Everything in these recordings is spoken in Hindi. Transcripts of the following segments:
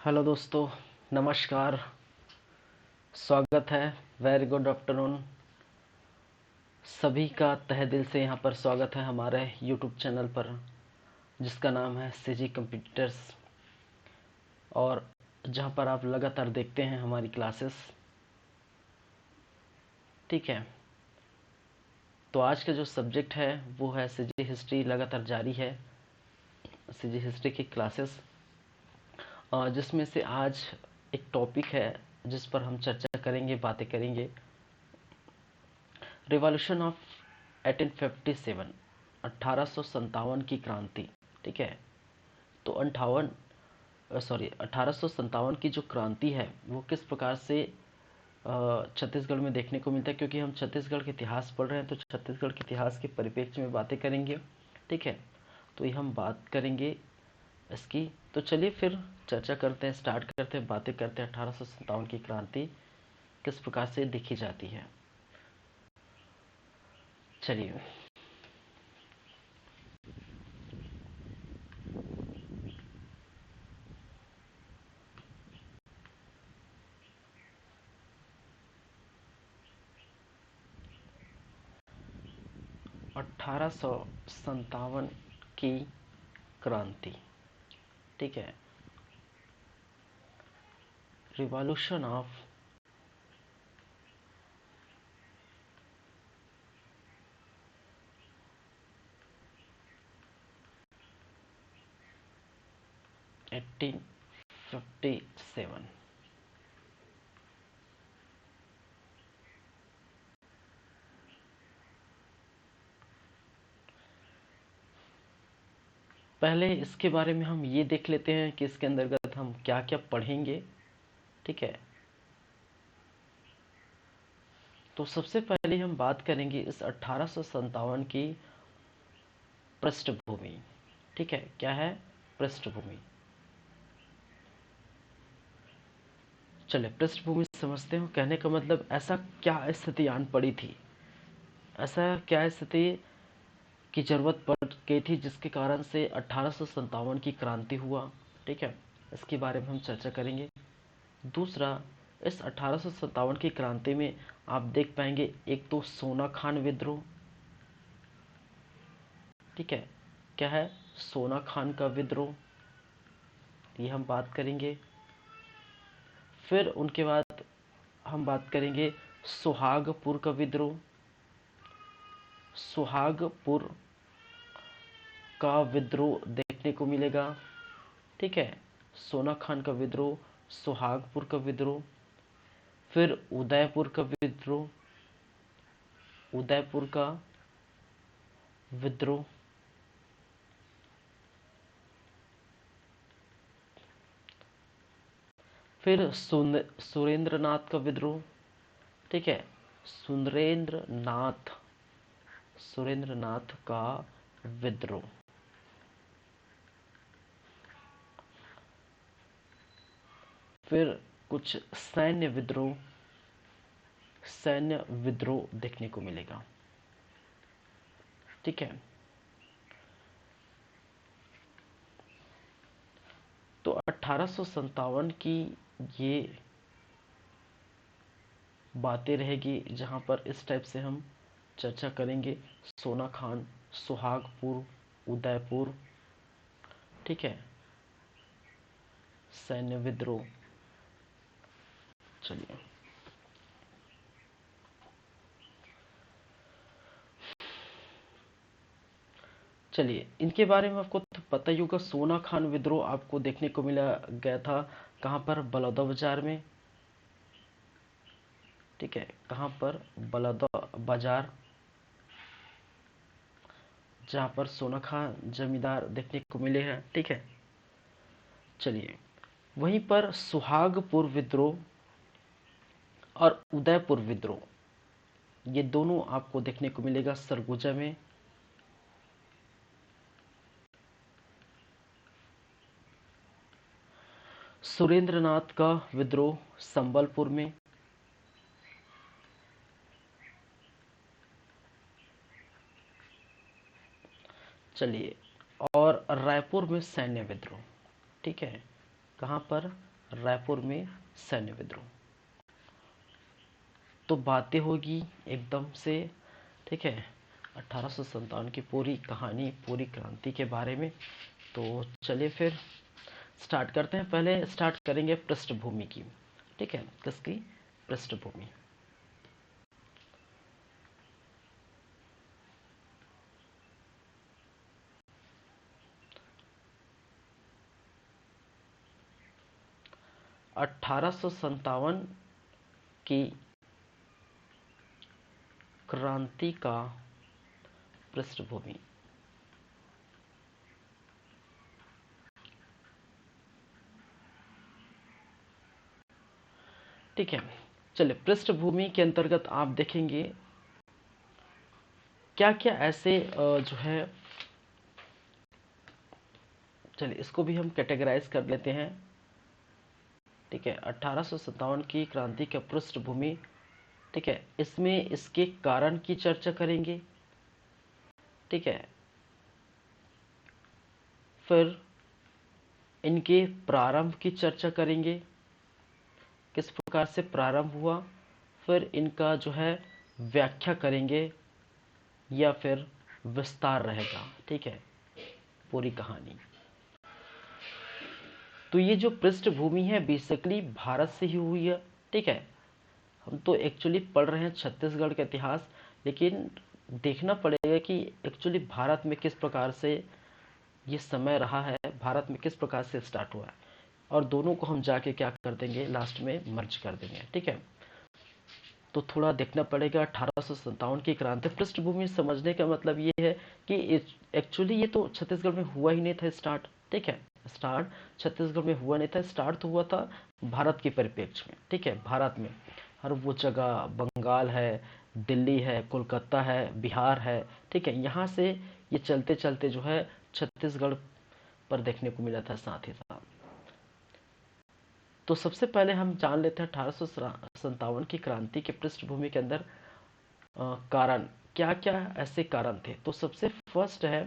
हेलो दोस्तों, नमस्कार। स्वागत है। Very good afternoon. सभी का तहे दिल से यहाँ पर स्वागत है हमारे यूट्यूब चैनल पर, जिसका नाम है सीजी कंप्यूटर्स, और जहाँ पर आप लगातार देखते हैं हमारी क्लासेस। ठीक है, तो आज का जो सब्जेक्ट है वो है सीजी हिस्ट्री। लगातार जारी है सीजी हिस्ट्री की क्लासेस, जिसमें से आज एक टॉपिक है जिस पर हम चर्चा करेंगे, बातें करेंगे। रिवॉल्यूशन ऑफ 1857, 1857 की क्रांति। ठीक है, तो 1857 की जो क्रांति है वो किस प्रकार से छत्तीसगढ़ में देखने को मिलता है, क्योंकि हम छत्तीसगढ़ के इतिहास पढ़ रहे हैं, तो छत्तीसगढ़ के इतिहास के परिप्रेक्ष्य में बातें करेंगे। ठीक है, तो ये हम बात करेंगे इसकी। तो चलिए फिर चर्चा करते हैं, स्टार्ट करते हैं, बातें करते हैं। 1857 की क्रांति किस प्रकार से देखी जाती है, चलिए। 1857 की क्रांति। ठीक है, रिवॉल्यूशन ऑफ 1857। पहले इसके बारे में हम ये देख लेते हैं कि इसके अंतर्गत हम क्या क्या पढ़ेंगे। ठीक है, तो सबसे पहले हम बात करेंगे इस 1857 की पृष्ठभूमि। ठीक है, क्या है पृष्ठभूमि? चले पृष्ठभूमि समझते हैं। कहने का मतलब ऐसा क्या स्थिति आन पड़ी थी, ऐसा क्या स्थिति की जरूरत पड़ गई थी जिसके कारण से 1857 की क्रांति हुआ। ठीक है, इसके बारे में हम चर्चा करेंगे। दूसरा, इस 1857 की क्रांति में आप देख पाएंगे एक तो सोना खान विद्रोह। ठीक है, क्या है? सोना खान का विद्रोह, ये हम बात करेंगे। फिर उनके बाद हम बात करेंगे सुहागपुर का विद्रोह। सुहागपुर का विद्रोह देखने को मिलेगा। ठीक है, सोना खान का विद्रोह, सुहागपुर का विद्रोह, फिर उदयपुर का विद्रोह, उदयपुर का विद्रोह, फिर सुरेंद्रनाथ का विद्रोह। ठीक है, सुरेंद्रनाथ सुरेंद्रनाथ का विद्रोह। फिर कुछ सैन्य विद्रोह देखने को मिलेगा। ठीक है, तो 1857 की ये बातें रहेगी जहां पर इस टाइप से हम चर्चा करेंगे। सोना खान, सुहागपुर, उदयपुर। ठीक है, सैन्य विद्रोह। चलिए, इनके बारे में आपको तो पता ही होगा। सोना खान विद्रोह आपको देखने को मिला गया था कहां पर? बलौदा बाजार में। ठीक है, कहां पर? बलौदा बाजार, जहां पर सोना खान जमींदार देखने को मिले हैं। ठीक है, चलिए। वहीं पर सुहागपुर विद्रोह और उदयपुर विद्रोह, ये दोनों आपको देखने को मिलेगा सरगुजा में। सुरेंद्रनाथ का विद्रोह संबलपुर में। चलिए, और रायपुर में सैन्य विद्रोह। ठीक है, कहां पर? रायपुर में सैन्य विद्रोह। तो बातें होगी एकदम से, ठीक है, 1857 की पूरी कहानी, पूरी क्रांति के बारे में। तो चलिए फिर स्टार्ट करते हैं। पहले स्टार्ट करेंगे पृष्ठभूमि की, ठीक है, किसकी? पृष्ठभूमि। अठारह की क्रांति का पृष्ठभूमि। ठीक है, चलिए पृष्ठभूमि के अंतर्गत आप देखेंगे क्या क्या ऐसे जो है, चलिए इसको भी हम कैटेगराइज कर लेते हैं। ठीक है, 1857 की क्रांति का पृष्ठभूमि, ठीक है, इसमें इसके कारण की चर्चा करेंगे, ठीक है, फिर इनके प्रारंभ की चर्चा करेंगे, किस प्रकार से प्रारंभ हुआ, फिर इनका जो है व्याख्या करेंगे या फिर विस्तार रहेगा, ठीक है, पूरी कहानी। तो ये जो पृष्ठभूमि है बेसिकली भारत से ही हुई है, ठीक है। हम तो एक्चुअली पढ़ रहे हैं छत्तीसगढ़ का इतिहास, लेकिन देखना पड़ेगा कि एक्चुअली भारत में किस प्रकार से ये समय रहा है, भारत में किस प्रकार से स्टार्ट हुआ है, और दोनों को हम जाके क्या कर देंगे, लास्ट में मर्ज कर देंगे, ठीक है। तो थोड़ा देखना पड़ेगा 1857 की क्रांति। पृष्ठभूमि समझने का मतलब ये है कि एक्चुअली ये तो छत्तीसगढ़ में हुआ ही नहीं था स्टार्ट, ठीक है, स्टार्ट छत्तीसगढ़ में हुआ नहीं था, स्टार्ट तो हुआ था भारत के परिप्रेक्ष्य में, ठीक है, भारत में हर वो जगह, बंगाल है, दिल्ली है, कोलकाता है, बिहार है, ठीक है, यहाँ से ये चलते चलते जो है छत्तीसगढ़ पर देखने को मिला था साथ ही साथ। तो सबसे पहले हम जान लेते हैं 1857 की क्रांति के पृष्ठभूमि के अंदर कारण क्या क्या ऐसे कारण थे। तो सबसे फर्स्ट है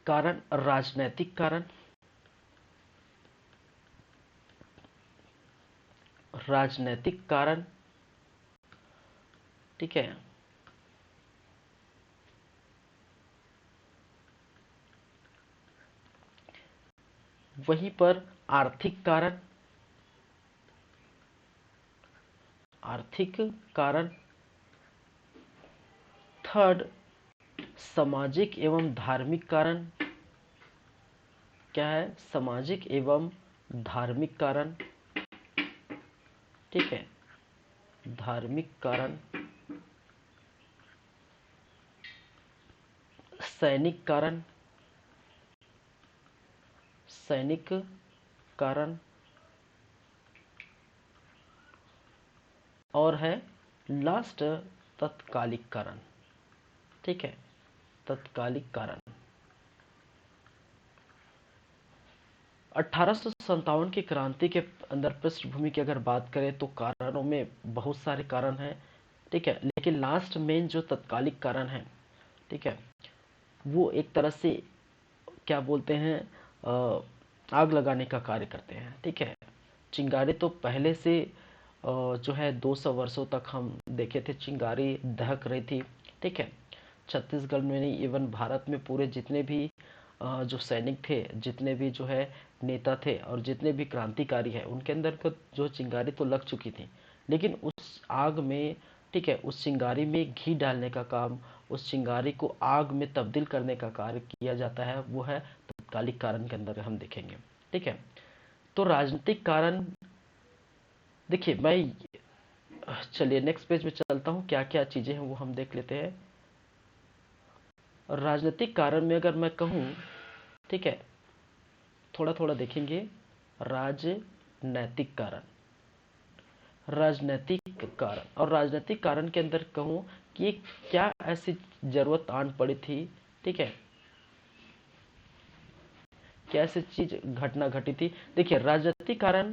कारण राजनैतिक कारण, राजनैतिक कारण, ठीक है, वहीं पर आर्थिक कारण, आर्थिक कारण, थर्ड सामाजिक एवं धार्मिक कारण, क्या है, सामाजिक एवं धार्मिक कारण, ठीक है, धार्मिक कारण, सैनिक कारण, सैनिक कारण, और है लास्ट तत्कालिक कारण, ठीक है, तत्कालिक कारण। 1857 की क्रांति के अंदर पृष्ठभूमि की अगर बात करें तो कारणों में बहुत सारे कारण हैं, ठीक है, लेकिन लास्ट मेन जो तत्कालिक कारण है, ठीक है, वो एक तरह से क्या बोलते हैं, आग लगाने का कार्य करते हैं, ठीक है। चिंगारी तो पहले से जो है 200 वर्षों तक हम देखे थे चिंगारी दहक रही थी, ठीक है, छत्तीसगढ़ में नहीं, इवन भारत में पूरे जितने भी जो सैनिक थे, जितने भी जो है नेता थे और जितने भी क्रांतिकारी हैं, उनके अंदर को जो चिंगारी तो लग चुकी थी, लेकिन उस आग में, ठीक है, उस चिंगारी में घी डालने का काम, उस चिंगारी को आग में तब्दील करने का कार्य किया जाता है, वो है तत्कालिक कारण के अंदर हम देखेंगे, ठीक है। तो राजनीतिक कारण, देखिए मैं, चलिए नेक्स्ट पेज में चलता हूँ, क्या क्या चीजें हैं वो हम देख लेते हैं। राजनीतिक कारण में अगर मैं कहूँ, ठीक है, थोड़ा थोड़ा देखेंगे। राजनैतिक कारण, राजनैतिक कारण, और राजनैतिक कारण के अंदर कहूँ कि क्या ऐसी जरूरत आन पड़ी थी, ठीक है, क्या ऐसी चीज घटना घटी थी। देखिए राजनीतिक कारण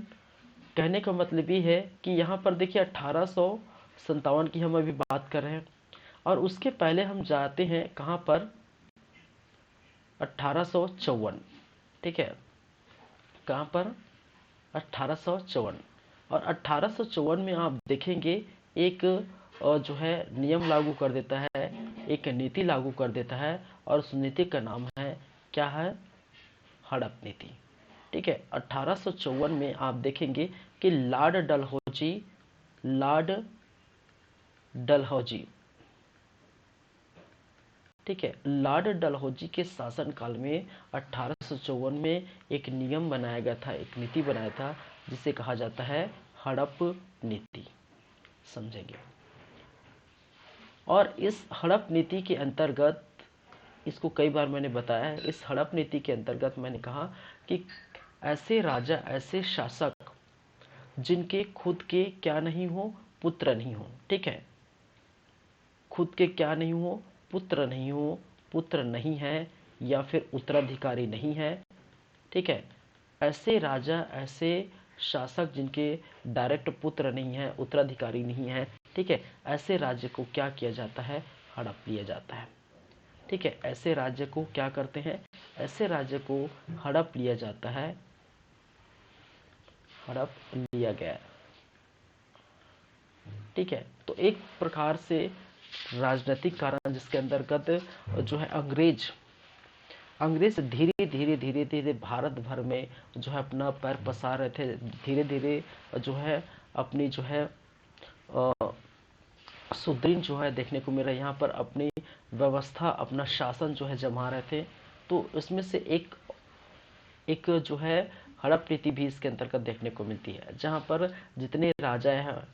कहने का मतलब ये है कि यहाँ पर देखिए 1857 की हम अभी बात कर रहे हैं, और उसके पहले हम जाते हैं कहाँ पर, 1854, ठीक है, कहाँ पर? 1854। और 1854 में आप देखेंगे एक जो है नियम लागू कर देता है, एक नीति लागू कर देता है, और उस नीति का नाम है, क्या है? हड़प नीति। ठीक है, 1854 में आप देखेंगे कि लॉर्ड डलहौजी, ठीक है, लॉर्ड डलहौजी के शासनकाल में 1854 में एक नियम बनाया गया था, एक नीति बनाया था, जिसे कहा जाता है हड़प नीति। समझेंगे। और इस हड़प नीति के अंतर्गत, इसको कई बार मैंने बताया है, इस हड़प नीति के अंतर्गत मैंने कहा कि ऐसे राजा, ऐसे शासक जिनके खुद के क्या नहीं हो, पुत्र नहीं हो, ठीक है, खुद के क्या नहीं हो, पुत्र नहीं हो, पुत्र नहीं है, या फिर उत्तराधिकारी नहीं है, ठीक है, ऐसे राजा, ऐसे शासक जिनके डायरेक्ट पुत्र नहीं है, उत्तराधिकारी नहीं है, ठीक है, ऐसे राज्य को क्या किया जाता है? हड़प लिया जाता है। ठीक है, ऐसे राज्य को क्या करते हैं? ऐसे राज्य को हड़प लिया जाता है, हड़प लिया गया। ठीक है, तो एक प्रकार से राजनीतिक कारण जिसके अंतर्गत जो है अंग्रेज धीरे धीरे भारत भर में जो है अपना पैर पसार रहे थे, धीरे धीरे जो है अपनी जो है सुदृढ़ जो है देखने को मिल रहा है, यहाँ पर अपनी व्यवस्था, अपना शासन जो है जमा रहे थे। तो इसमें से एक जो है हड़प नीति भी इसके अंतर्गत देखने को मिलती है, जहाँ पर जितने राजा हैं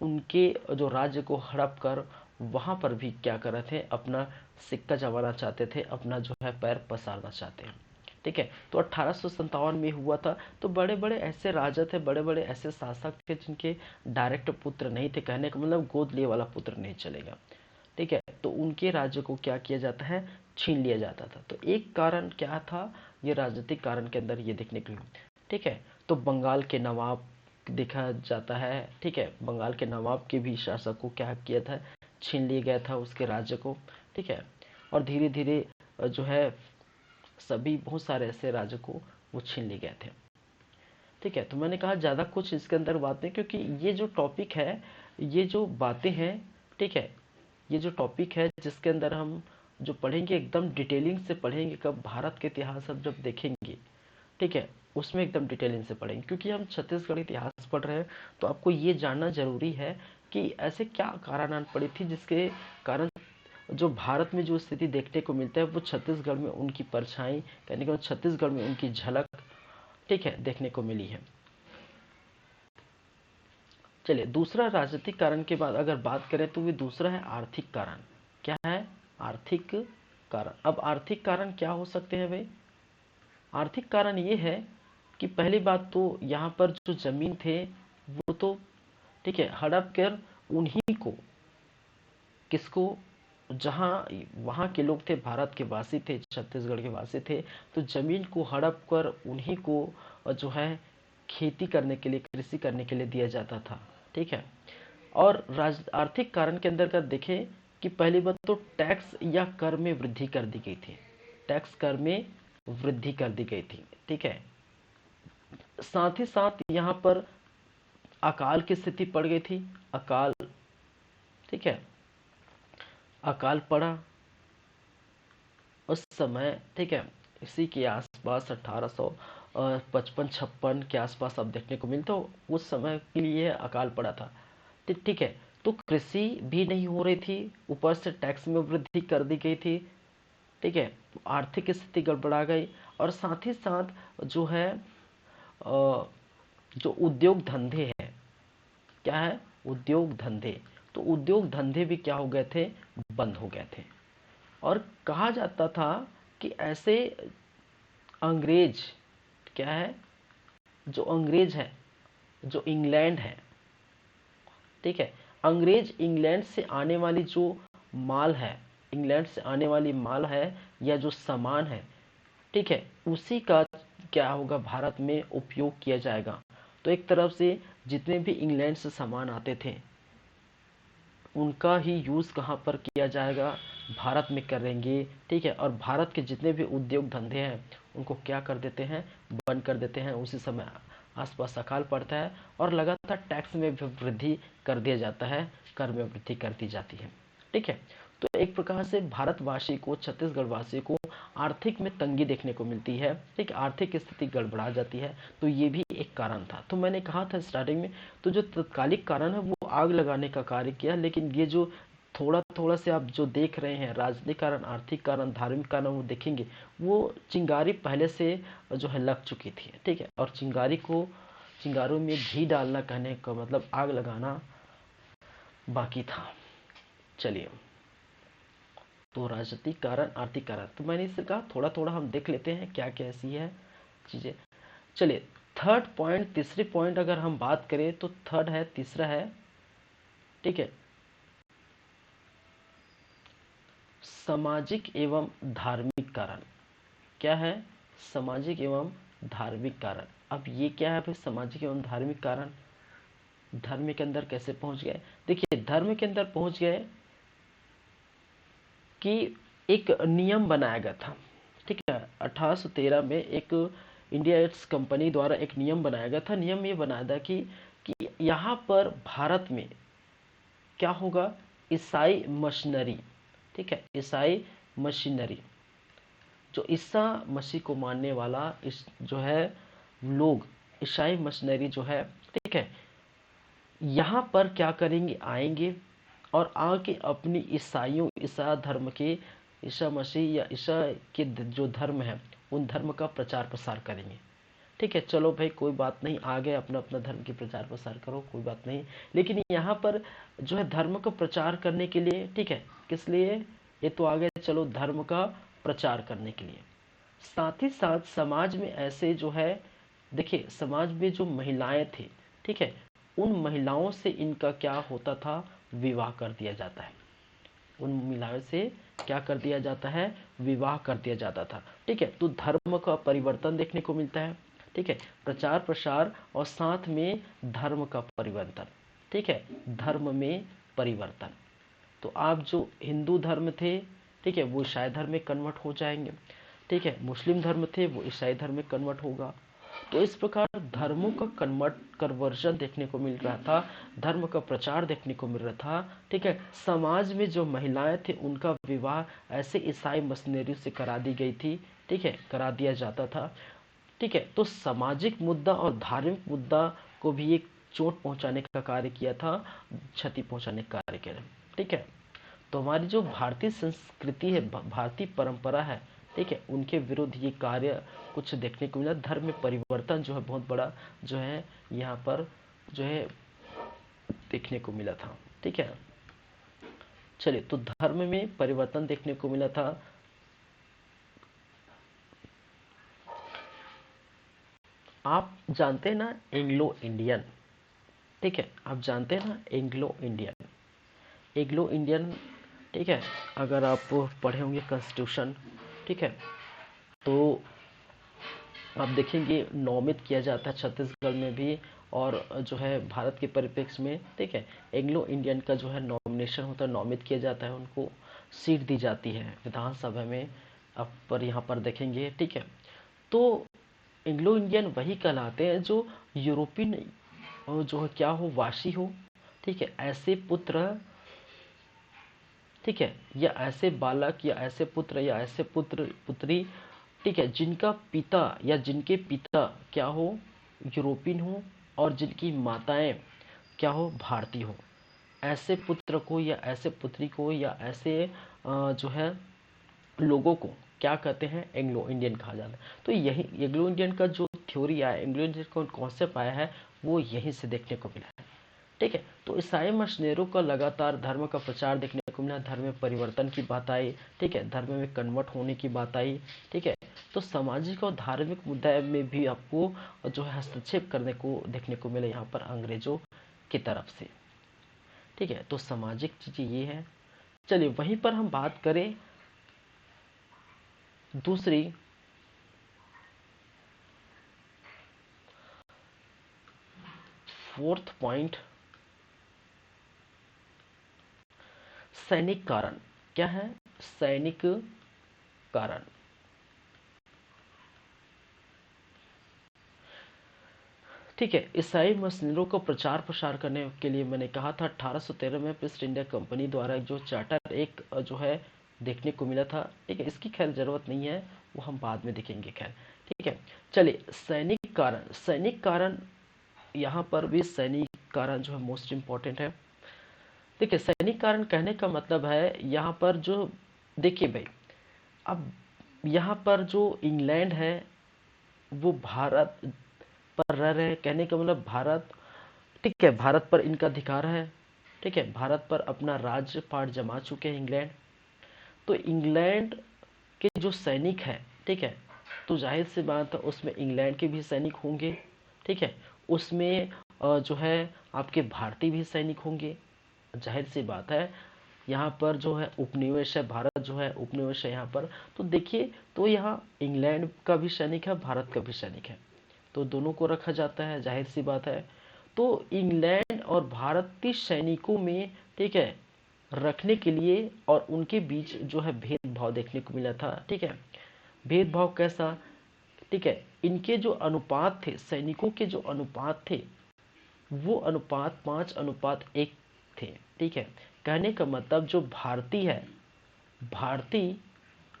उनके जो राज्य को हड़प कर वहाँ पर भी क्या कर रहे थे? अपना सिक्का जमाना चाहते थे, अपना जो है पैर पसारना चाहते हैं। ठीक है, तो 1857 में हुआ था। तो बड़े बड़े ऐसे राजा थे, बड़े बड़े ऐसे शासक थे जिनके डायरेक्ट पुत्र नहीं थे, कहने का मतलब गोद लिए वाला पुत्र नहीं चलेगा। ठीक है, तो उनके राज्य को क्या किया जाता है? छीन लिया जाता था। तो एक कारण क्या था? ये राजनीतिक कारण के अंदर ये देखने को मिला। ठीक है, तो बंगाल के नवाब देखा जाता है। ठीक है, बंगाल के नवाब के भी शासक को क्या किया था? छीन लिया गया था उसके राज्य को। ठीक है, और धीरे धीरे जो है सभी बहुत सारे ऐसे राज्य को वो छीन लिए गए थे। ठीक है, तो मैंने कहा ज़्यादा कुछ इसके अंदर बात नहीं, क्योंकि ये जो टॉपिक है, ये जो बातें हैं, ठीक है, ये जो टॉपिक है जिसके अंदर हम जो पढ़ेंगे एकदम डिटेलिंग से पढ़ेंगे, कब भारत के इतिहास हम जब देखेंगे, ठीक है, उसमें एकदम डिटेलिंग से पढ़ेंगे, क्योंकि हम छत्तीसगढ़ इतिहास पढ़ रहे हैं। तो आपको ये जानना जरूरी है कि ऐसे क्या कारणन पड़ी थी जिसके कारण जो भारत में जो स्थिति देखने को मिलता है वो छत्तीसगढ़ में उनकी परछाई, कहने का छत्तीसगढ़ में उनकी झलक, ठीक है, देखने को मिली है। चलिए, दूसरा राजनीतिक कारण के बाद अगर बात करें तो वो दूसरा है आर्थिक कारण। क्या है? आर्थिक कारण। अब आर्थिक कारण क्या हो सकते हैं भाई? आर्थिक कारण ये है कि पहली बात तो यहाँ पर जो जमीन थे वो तो, ठीक है, हड़प कर उन्हीं को, किसको? जहाँ वहाँ के लोग थे, भारत के वासी थे, छत्तीसगढ़ के वासी थे, तो जमीन को हड़प कर उन्हीं को जो है खेती करने के लिए, कृषि करने के लिए दिया जाता था। ठीक है, और आर्थिक कारण के अंतर्गत देखें कि पहली बात तो टैक्स या कर में वृद्धि कर दी गई थी, टैक्स कर में वृद्धि कर दी गई थी। ठीक है, साथ ही साथ यहाँ पर अकाल की स्थिति पड़ गई थी, अकाल, ठीक है, अकाल पड़ा उस समय। ठीक है, इसी के आसपास 1855-56 के आसपास अब देखने को मिलता, उस समय के लिए अकाल पड़ा था। ठीक है, तो कृषि भी नहीं हो रही थी, ऊपर से टैक्स में वृद्धि कर दी गई थी। ठीक है, आर्थिक स्थिति गड़बड़ा गई, और साथ ही साथ जो है जो उद्योग धंधे हैं, क्या है? उद्योग धंधे, तो उद्योग धंधे भी क्या हो गए थे? बंद हो गए थे। और कहा जाता था कि ऐसे अंग्रेज, क्या है, जो अंग्रेज है, जो इंग्लैंड है, ठीक है, अंग्रेज इंग्लैंड से आने वाली जो माल है, इंग्लैंड से आने वाली माल है या जो सामान है, ठीक है, उसी का क्या होगा? भारत में उपयोग किया जाएगा। तो एक तरफ से जितने भी इंग्लैंड से सामान आते थे उनका ही यूज़ कहाँ पर किया जाएगा? भारत में करेंगे, ठीक है, और भारत के जितने भी उद्योग धंधे हैं उनको क्या कर देते हैं, बंद कर देते हैं। उसी समय आसपास अकाल पड़ता है और लगातार टैक्स में भी वृद्धि कर दिया जाता है, कर में वृद्धि कर दी जाती है, ठीक है। तो एक प्रकार से भारतवासी को, छत्तीसगढ़ वासी को आर्थिक में तंगी देखने को मिलती है, ठीक, आर्थिक स्थिति गड़बड़ा जाती है। तो ये भी एक कारण था। तो मैंने कहा था स्टार्टिंग में, तो जो तत्कालिक कारण है वो आग लगाने का कार्य किया, लेकिन ये जो थोड़ा थोड़ा से आप जो देख रहे हैं, राजनीतिक कारण, आर्थिक कारण, धार्मिक कारण, वो देखेंगे, वो चिंगारी पहले से जो है लग चुकी थी, ठीक है। और चिंगारों में घी डालना, कहने का मतलब आग लगाना बाकी था। चलिए, तो राजनीतिक कारण, आर्थिक कारण, तो मैंने इससे कहा थोड़ा थोड़ा हम देख लेते हैं क्या क्या ऐसी है चीजें। चलिए, थर्ड पॉइंट, तीसरी पॉइंट अगर हम बात करें तो थर्ड है, तीसरा है, ठीक है, सामाजिक एवं धार्मिक कारण। क्या है? सामाजिक एवं धार्मिक कारण। अब ये क्या है भाई, सामाजिक एवं धार्मिक कारण? धर्म के अंदर कैसे पहुंच गए? देखिए, धर्म के अंदर पहुंच गए कि एक नियम बनाया गया था, ठीक है। 1813 में एक इंडिया ईस्ट कंपनी द्वारा एक नियम बनाया गया था। नियम ये बनाया था कि यहाँ पर भारत में क्या होगा, ईसाई मशीनरी, ठीक है, ईसाई मशीनरी, जो ईसा मसीह को मानने वाला इस जो है लोग, ईसाई मशीनरी जो है, ठीक है, यहाँ पर क्या करेंगे, आएंगे और आके अपनी ईसाइयों, ईसा धर्म के, ईसा मसीह या ईसा के जो धर्म है उन धर्म का प्रचार प्रसार करेंगे, ठीक है। चलो भाई, कोई बात नहीं, आ गए, अपना अपना धर्म की प्रचार प्रसार करो, कोई बात नहीं। लेकिन यहाँ पर जो है धर्म का प्रचार करने के लिए, ठीक है, किस लिए ये तो आ गए, चलो धर्म का प्रचार करने के लिए। साथ ही साथ समाज में ऐसे जो है, देखिए समाज में जो महिलाएं थी, ठीक है, उन महिलाओं से इनका क्या होता था, विवाह कर दिया जाता है। उन महिलाओं से क्या कर दिया जाता है, विवाह कर दिया जाता था, ठीक है। तो धर्म का परिवर्तन देखने को मिलता है, ठीक है, प्रचार प्रसार और साथ में धर्म का परिवर्तन, ठीक है, धर्म में परिवर्तन। तो आप जो हिंदू धर्म थे, ठीक है, वो ईसाई धर्म में कन्वर्ट हो जाएंगे, ठीक है, मुस्लिम धर्म थे वो ईसाई धर्म में कन्वर्ट होगा। तो इस प्रकार धर्मों का कन्वर्जन देखने को मिल रहा था, धर्म का प्रचार देखने को मिल रहा था, ठीक है। समाज में जो महिलाएं थे उनका विवाह ऐसे ईसाई मशीनरी से करा दी गई थी, ठीक है, करा दिया जाता था, ठीक है। तो सामाजिक मुद्दा और धार्मिक मुद्दा को भी एक चोट पहुंचाने का कार्य किया था, क्षति पहुंचाने का कार्य किया, ठीक है। तो हमारी जो भारतीय संस्कृति है, भारतीय परंपरा है, ठीक है, उनके विरुद्ध ये कार्य कुछ देखने को मिला। धर्म में परिवर्तन जो है बहुत बड़ा जो है यहाँ पर जो है देखने को मिला था, ठीक है। चलिए, तो धर्म में परिवर्तन देखने को मिला था। आप जानते हैं ना एंग्लो इंडियन, ठीक है, आप जानते हैं ना एंग्लो इंडियन, एंग्लो इंडियन, ठीक है, अगर आप पढ़े होंगे कॉन्स्टिट्यूशन, ठीक है, तो आप देखेंगे नॉमित किया जाता है छत्तीसगढ़ में भी और जो है भारत के परिप्रेक्ष्य में, ठीक है, एंग्लो इंडियन का जो है नॉमिनेशन होता है, नॉमित किया जाता है, उनको सीट दी जाती है विधानसभा में। आप पर यहाँ पर देखेंगे, ठीक है। तो एंग्लो इंडियन वही कहलाते हैं जो यूरोपियन जो है क्या हो, वासी हो, ठीक है, ऐसे पुत्र, ठीक है, या ऐसे बालक या ऐसे पुत्र या ऐसे पुत्र पुत्री, ठीक है, जिनका पिता या जिनके पिता क्या हो, यूरोपियन हो, और जिनकी माताएं क्या हो, भारतीय हो, ऐसे पुत्र को या ऐसे पुत्री को या ऐसे जो है लोगों को क्या कहते हैं, एंग्लो इंडियन कहा जाता है। तो यही एंग्लो इंडियन का जो थ्योरी आया, एंग्लो इंडियन का कॉन्सेप्ट आया है, वो यहीं से देखने को मिला है, ठीक है। तो ईसाई मशीनरों का लगातार धर्म का प्रचार देखने को मिला, धर्म में परिवर्तन की बात आई, ठीक है, धर्म में कन्वर्ट होने की बात आई, ठीक है। तो सामाजिक और धार्मिक मुद्दे में भी आपको जो है हस्तक्षेप करने को देखने को मिले यहाँ पर अंग्रेजों की तरफ से, ठीक है। तो सामाजिक चीजें ये है। चलिए, वहीं पर हम बात करें दूसरी, फोर्थ पॉइंट, सैनिक कारण। क्या है? सैनिक कारण। ठीक है, ईसाई मशीनरों को प्रचार प्रसार करने के लिए मैंने कहा था 1813 में ईस्ट इंडिया कंपनी द्वारा जो चार्टर एक जो है देखने को मिला था। ठीक है, इसकी खैर जरूरत नहीं है, वो हम बाद में देखेंगे। खैर ठीक है, चलिए सैनिक कारण। सैनिक कारण, यहाँ पर भी सैनिक कारण जो है मोस्ट इम्पोर्टेंट है। देखिए सैनिक कारण कहने का मतलब है यहाँ पर जो, देखिए भाई, अब यहाँ पर जो इंग्लैंड है वो भारत पर रह रहे हैं, कहने का मतलब भारत, ठीक है, भारत पर इनका अधिकार है। ठीक है, भारत पर अपना राज्य पाट जमा चुके हैं इंग्लैंड। तो इंग्लैंड के जो सैनिक हैं, ठीक है, तो जाहिर सी बात है उसमें इंग्लैंड के भी सैनिक होंगे। ठीक है, उसमें जो है आपके भारतीय भी सैनिक होंगे। जाहिर सी बात है यहाँ पर जो है उपनिवेश है, भारत जो है उपनिवेश है यहाँ पर। तो देखिए, तो यहाँ इंग्लैंड का भी सैनिक है, भारत का भी सैनिक है, तो दोनों को रखा जाता है, जाहिर सी बात है। तो इंग्लैंड और भारतीय सैनिकों में, ठीक है, रखने के लिए और उनके बीच जो है भेदभाव देखने को मिला था। ठीक है, भेदभाव कैसा, ठीक है, इनके जो अनुपात थे, सैनिकों के जो अनुपात थे, वो अनुपात 5:1 थे। ठीक है, कहने का मतलब जो भारतीय है, भारतीय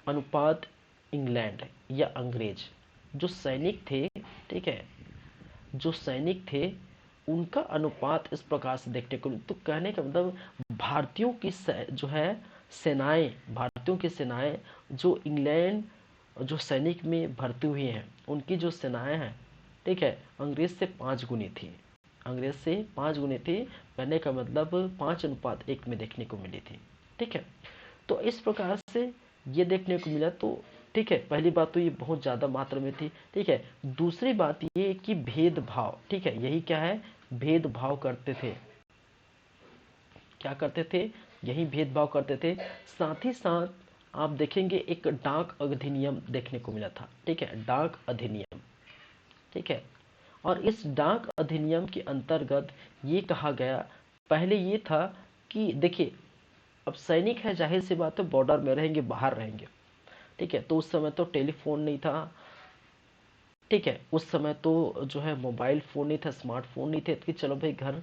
अनुपात इंग्लैंड या अंग्रेज जो सैनिक थे, ठीक है, जो सैनिक थे उनका अनुपात इस प्रकार से देखने को, तो कहने का मतलब भारतीयों की जो है सेनाएं, भारतीयों की सेनाएं जो इंग्लैंड जो सैनिक में भर्ती हुई हैं, उनकी जो सेनाएं हैं, ठीक है, अंग्रेज से 5 गुनी थी, अंग्रेज से 5 गुनी थी। कहने का मतलब 5:1 में देखने को मिली थी। ठीक है, तो इस प्रकार से ये देखने को मिला। तो ठीक है, पहली बात तो ये बहुत ज़्यादा मात्रा में थी। ठीक है, दूसरी बात ये कि भेदभाव, ठीक है, यही क्या है, भेदभाव करते थे। क्या करते थे, यही भेदभाव करते थे। साथ ही साथ आप देखेंगे एक डाक अधिनियम देखने को मिला था। ठीक है, डाक अधिनियम। ठीक है, और इस डाक अधिनियम के अंतर्गत ये कहा गया, पहले ये था कि देखिए अब सैनिक है, जाहिर सी बात है बॉर्डर में रहेंगे, बाहर रहेंगे। ठीक है, तो उस समय तो टेलीफोन नहीं था। ठीक है, उस समय तो जो है मोबाइल फ़ोन नहीं था, स्मार्टफोन नहीं थे कि चलो भाई घर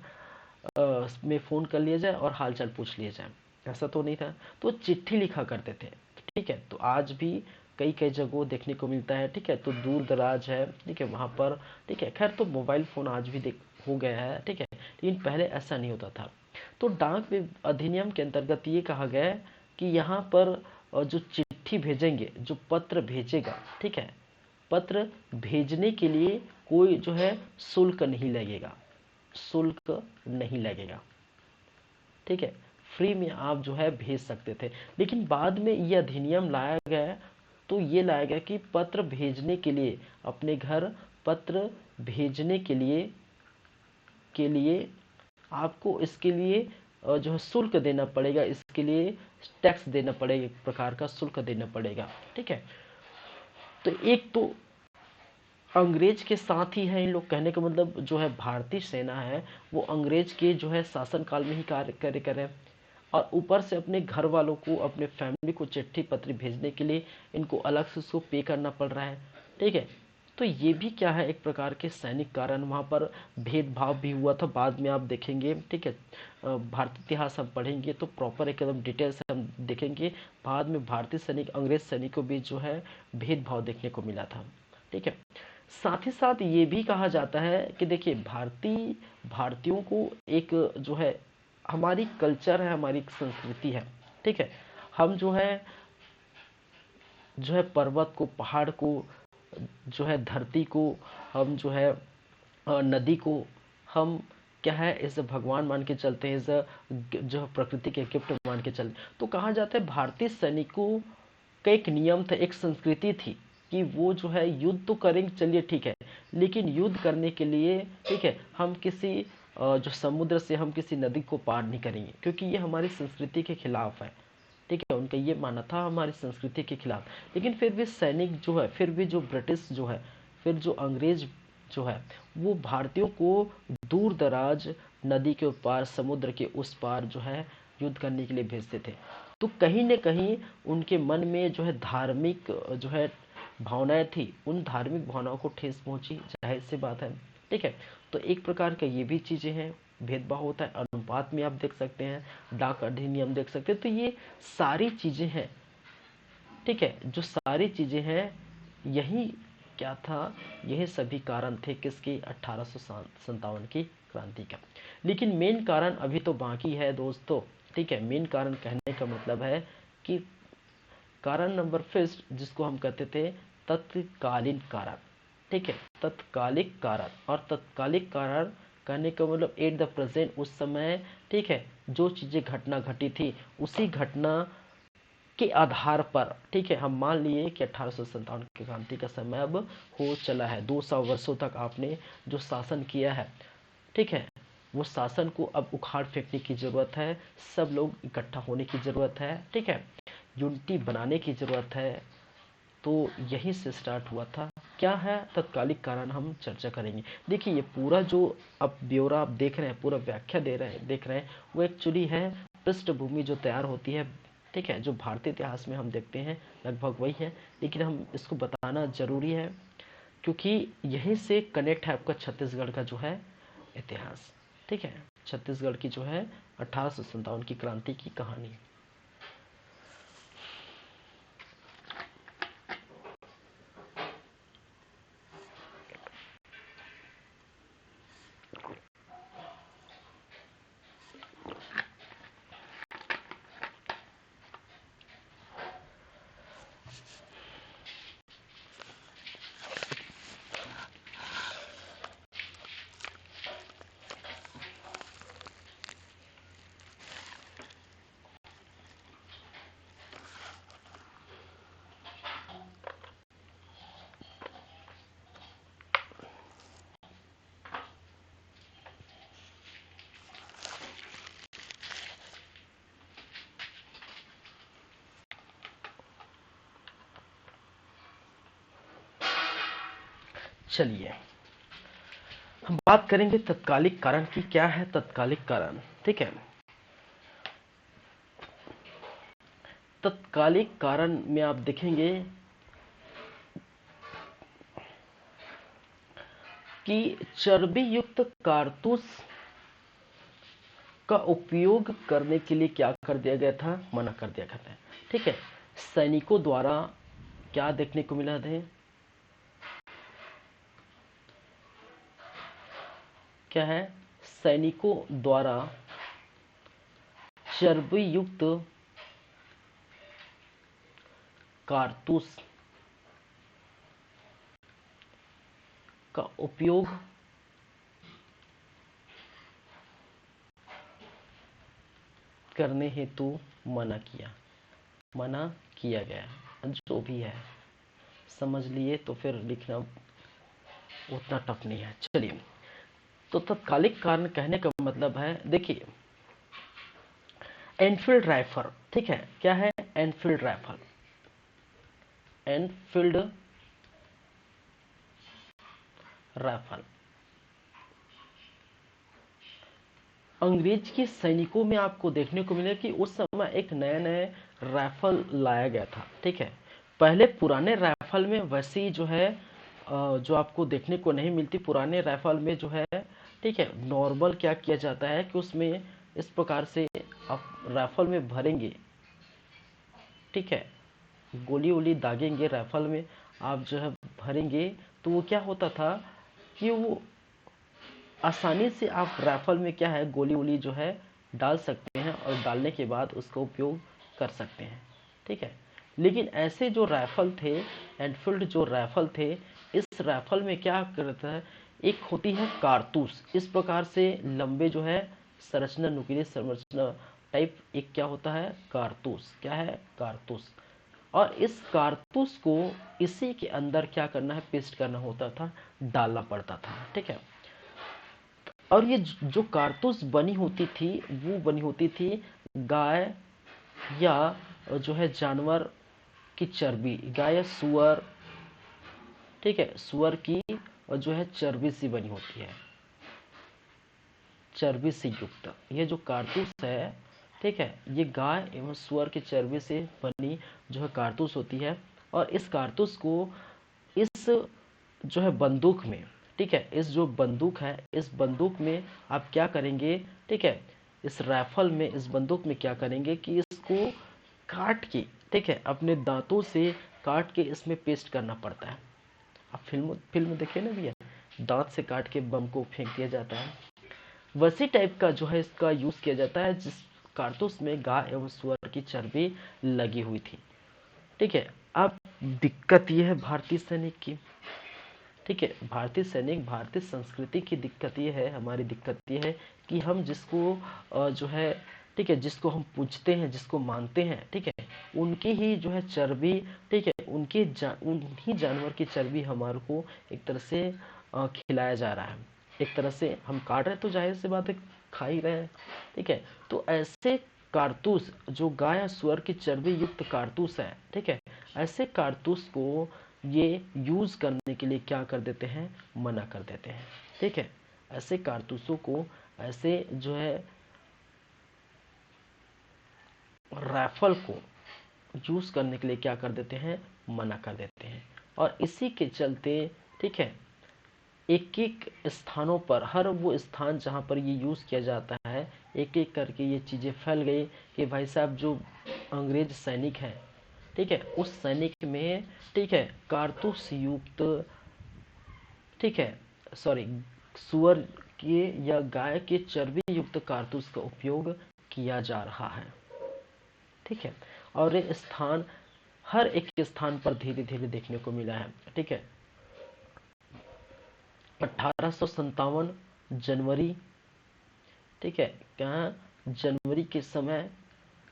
में फ़ोन कर लिया जाए और हाल चाल पूछ लिया जाए, ऐसा तो नहीं था। तो चिट्ठी लिखा करते थे। ठीक है, तो आज भी कई कई जगहों देखने को मिलता है। ठीक है, तो दूर दराज है, ठीक है, वहाँ पर, ठीक है, खैर तो मोबाइल फ़ोन आज भी देख हो गया है। ठीक है, लेकिन पहले ऐसा नहीं होता था। तो डाक अधिनियम के अंतर्गत ये कहा गया है कि यहाँ पर जो चिट्ठी भेजेंगे, जो पत्र भेजेगा, ठीक है, पत्र भेजने के लिए कोई जो है शुल्क नहीं लगेगा, शुल्क नहीं लगेगा। ठीक है, फ्री में आप जो है भेज सकते थे। लेकिन बाद में यह अधिनियम लाया गया, तो ये लाया गया कि पत्र भेजने के लिए, अपने घर पत्र भेजने के लिए आपको इसके लिए जो है शुल्क देना पड़ेगा, इसके लिए टैक्स देना पड़ेगा, एक प्रकार का शुल्क देना पड़ेगा। ठीक है, तो एक तो अंग्रेज के साथ ही है इन लोग, कहने का मतलब जो है भारतीय सेना है वो अंग्रेज के जो है शासनकाल में ही कार्य करे, और ऊपर से अपने घर वालों को, अपने फैमिली को चिट्ठी पत्र भेजने के लिए इनको अलग से उसको पे करना पड़ रहा है। ठीक है, तो ये भी क्या है, एक प्रकार के सैनिक कारण, वहाँ पर भेदभाव भी हुआ था, बाद में आप देखेंगे। ठीक है, भारतीय इतिहास हम पढ़ेंगे तो प्रॉपर एकदम डिटेल से हम देखेंगे, बाद में भारतीय सैनिक अंग्रेज सैनिकों के बीच जो है भेदभाव देखने को मिला था। ठीक है, साथ ही साथ ये भी कहा जाता है कि देखिए भारतीयों को एक जो है हमारी कल्चर है, हमारी संस्कृति है। ठीक है, हम जो है पर्वत को, पहाड़ को, जो है धरती को, हम जो है नदी को, हम क्या है इस भगवान मान के चलते हैं, इस जो है प्रकृति के गिफ्ट मान के चलते। तो कहा जाता है भारतीय सैनिकों का एक नियम था, एक संस्कृति थी कि वो जो है युद्ध तो करेंगे, चलिए ठीक है, लेकिन युद्ध करने के लिए, ठीक है, हम किसी जो समुद्र से, हम किसी नदी को पार नहीं करेंगे, क्योंकि ये हमारी संस्कृति के खिलाफ है। ठीक है, उनका ये मानना था हमारी संस्कृति के खिलाफ। लेकिन फिर भी सैनिक जो है, फिर भी जो ब्रिटिश जो है, फिर जो अंग्रेज जो है, वो भारतीयों को दूर दराज नदी के पार, समुद्र के उस पार जो है युद्ध करने के लिए भेजते थे। तो कहीं न कहीं उनके मन में जो है धार्मिक जो है भावनाएं थी, उन धार्मिक भावनाओं को ठेस पहुंची, जाहिर सी बात है। ठीक है, तो एक प्रकार का ये भी चीज़ें हैं, भेदभाव होता है। अनुपात में आप देख सकते हैं, डाक अधिनियम देख सकते हैं, तो ये सारी चीज़ें हैं। ठीक है, जो सारी चीज़ें हैं, यही क्या था, यही सभी कारण थे किसकी, 1857 की क्रांति का। लेकिन मेन कारण अभी तो बाकी है दोस्तों। ठीक है, मेन कारण कहने का मतलब है कि कारण नंबर फिफ्थ, जिसको हम कहते थे तत्कालीन कारण। ठीक है, तत्कालिक कारण, और तत्कालिक कारण कहने का मतलब एट द प्रेजेंट, उस समय। ठीक है, जो चीज़ें घटना घटी थी, उसी घटना के आधार पर, ठीक है, हम मान लिए कि 1857 की क्रांति का समय अब हो चला है। 200 वर्षों तक आपने जो शासन किया है, ठीक है, वो शासन को अब उखाड़ फेंकने की ज़रूरत है। सब लोग इकट्ठा होने की ज़रूरत है। ठीक है, यूनिटी बनाने की ज़रूरत है। तो यहीं से स्टार्ट हुआ था। क्या है तत्कालिक कारण, हम चर्चा करेंगे। देखिए, ये पूरा जो अब ब्यौरा आप देख रहे हैं, पूरा व्याख्या देख रहे हैं, वो एक्चुअली है पृष्ठभूमि जो तैयार होती है। ठीक है, जो भारतीय इतिहास में हम देखते हैं लगभग वही है, लेकिन हम इसको बताना जरूरी है क्योंकि यहीं से कनेक्ट है आपका छत्तीसगढ़ का जो है इतिहास। ठीक है, छत्तीसगढ़ की जो है 1857 की क्रांति की कहानी। चलिए, हम बात करेंगे तत्कालिक कारण की। क्या है तत्कालिक कारण? ठीक है, तत्कालिक कारण में आप देखेंगे कि चर्बी युक्त कारतूस का उपयोग करने के लिए क्या कर दिया गया था, मना कर दिया गया था। ठीक है, सैनिकों द्वारा क्या देखने को मिला था, क्या है, सैनिकों द्वारा चर्बी युक्त कारतूस का उपयोग करने हेतु मना किया गया। जो भी है समझ लिए तो फिर लिखना उतना टफ नहीं है। चलिए, तो तत्कालिक कारण कहने का मतलब है, देखिए, एनफील्ड राइफल। ठीक है, क्या है एनफील्ड राइफल? एनफील्ड राइफल अंग्रेज के सैनिकों में आपको देखने को मिले कि उस समय एक नया नया राइफल लाया गया था। ठीक है, पहले पुराने राइफल में वैसे ही जो है जो आपको देखने को नहीं मिलती पुराने राइफल में जो है। ठीक है, नॉर्मल क्या किया जाता है कि उसमें इस प्रकार से आप राइफल में भरेंगे। ठीक है, गोली वोली दागेंगे राइफल में, आप जो है भरेंगे, तो वो क्या होता था कि वो आसानी से आप राइफल में क्या है गोली वोली जो है डाल सकते हैं और डालने के बाद उसका उपयोग कर सकते हैं। ठीक है, लेकिन ऐसे जो राइफल थे, एनफील्ड जो राइफल थे, इस राइफल में क्या करता है, एक होती है कारतूस, इस प्रकार से लंबे जो है संरचना, नुकीली संरचना टाइप, एक क्या होता है कारतूस, क्या है कारतूस। और इस कारतूस को इसी के अंदर क्या करना है, पेस्ट करना होता था, डालना पड़ता था। ठीक है, और ये जो कारतूस बनी होती थी, वो बनी होती थी गाय या जो है जानवर की चर्बी, गाय या सुअर। ठीक है, सुअर की और जो है चर्बी सी बनी होती है, चर्बी से युक्त ये जो कारतूस है। ठीक है, ये गाय एवं सुअर के चर्बी से बनी जो है कारतूस होती है। और इस कारतूस को इस जो है बंदूक में, ठीक है, इस जो बंदूक है, इस बंदूक में आप क्या करेंगे, ठीक है, इस राइफल में, इस बंदूक में क्या करेंगे कि इसको काट के, ठीक है, अपने दांतों से काट के इसमें पेस्ट करना पड़ता है। आप फिल्म फिल्म देखे ना भैया, दांत से काट के बम को फेंक दिया जाता है। वैसी टाइप का जो है इसका यूज किया जाता है, जिस कारतूस में गाय एवं सुअर की चर्बी लगी हुई थी। ठीक है, अब दिक्कत यह है भारतीय सैनिक की, ठीक है, भारतीय सैनिक, भारतीय संस्कृति की दिक्कत ये है, हमारी दिक्कत ये है कि हम जिसको जो है, ठीक है, जिसको हम पूजते हैं, जिसको मानते हैं, ठीक है, उनकी ही जो है चर्बी, ठीक है, उन्हीं जानवर की चर्बी हमारे को एक तरह से खिलाया जा रहा है। एक तरह से हम काट रहे तो जाहिर सी बात है खा ही रहे हैं। ठीक है, तो ऐसे कारतूस जो गाय और सुअर की चर्बी युक्त कारतूस है, ठीक है, ऐसे कारतूस को ये यूज करने के लिए क्या कर देते हैं, मना कर देते हैं। ठीक है, ऐसे कारतूसों को, ऐसे जो है राइफल को यूज करने के लिए क्या कर देते हैं, मना कर देते हैं। और इसी के चलते, ठीक है, एक एक स्थानों पर, हर वो स्थान जहाँ पर ये यूज किया जाता है, एक एक करके ये चीजें फैल गई कि भाई साहब जो अंग्रेज सैनिक हैं, ठीक है, उस सैनिक में, ठीक है, कारतूस युक्त, ठीक है, सॉरी, सुअर के या गाय के चर्बी युक्त कारतूस का उपयोग किया जा रहा है। ठीक है, और ये स्थान, हर एक स्थान पर धीरे धीरे देखने को मिला है। ठीक है, 1857 जनवरी, ठीक है, क्या जनवरी के समय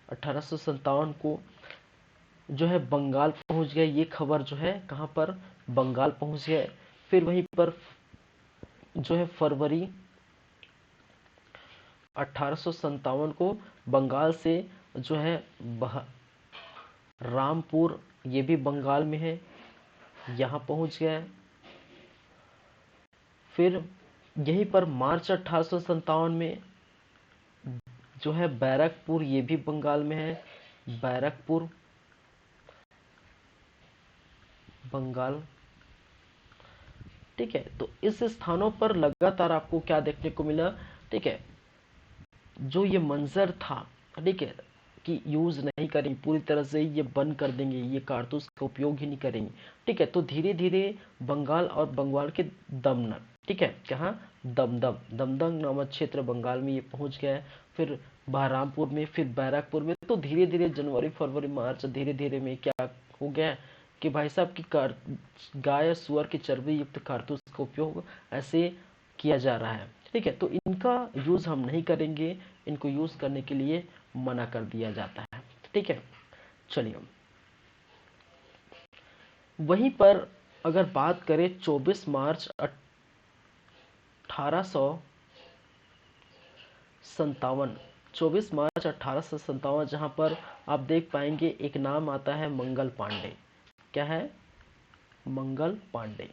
1857 को जो है बंगाल पहुंच गए। ये खबर जो है कहाँ पर, बंगाल पहुंच गए। फिर वहीं पर जो है फरवरी 1857 को बंगाल से जो है रामपुर, ये भी बंगाल में है, यहाँ पहुंच गए। फिर यहीं पर मार्च 1857 में जो है बैरकपुर, ये भी बंगाल में है, बैरकपुर बंगाल। ठीक है, तो इस स्थानों पर लगातार आपको क्या देखने को मिला, ठीक है, जो ये मंजर था, ठीक है, कि यूज नहीं करेंगे, पूरी तरह से ये बंद कर देंगे, ये कारतूस का उपयोग ही नहीं करेंगे। ठीक है, तो धीरे धीरे बंगाल और बंगाल के दमन, ठीक है, कहाँ, दमदम, दमदम नामक क्षेत्र बंगाल में ये पहुंच गया है। फिर बहरामपुर में, फिर बैरकपुर में। तो धीरे धीरे जनवरी फरवरी मार्च धीरे धीरे में क्या हो गया कि भाई साहब की गाय सुअर की चर्बी युक्त कारतूस का उपयोग ऐसे किया जा रहा है। ठीक है, तो इनका यूज हम नहीं करेंगे, इनको यूज करने के लिए मना कर दिया जाता है। ठीक है, चलिए, वहीं पर अगर बात करें 24 मार्च 1857, 24 मार्च 1857, जहां पर आप देख पाएंगे एक नाम आता है मंगल पांडे। क्या है, मंगल पांडे।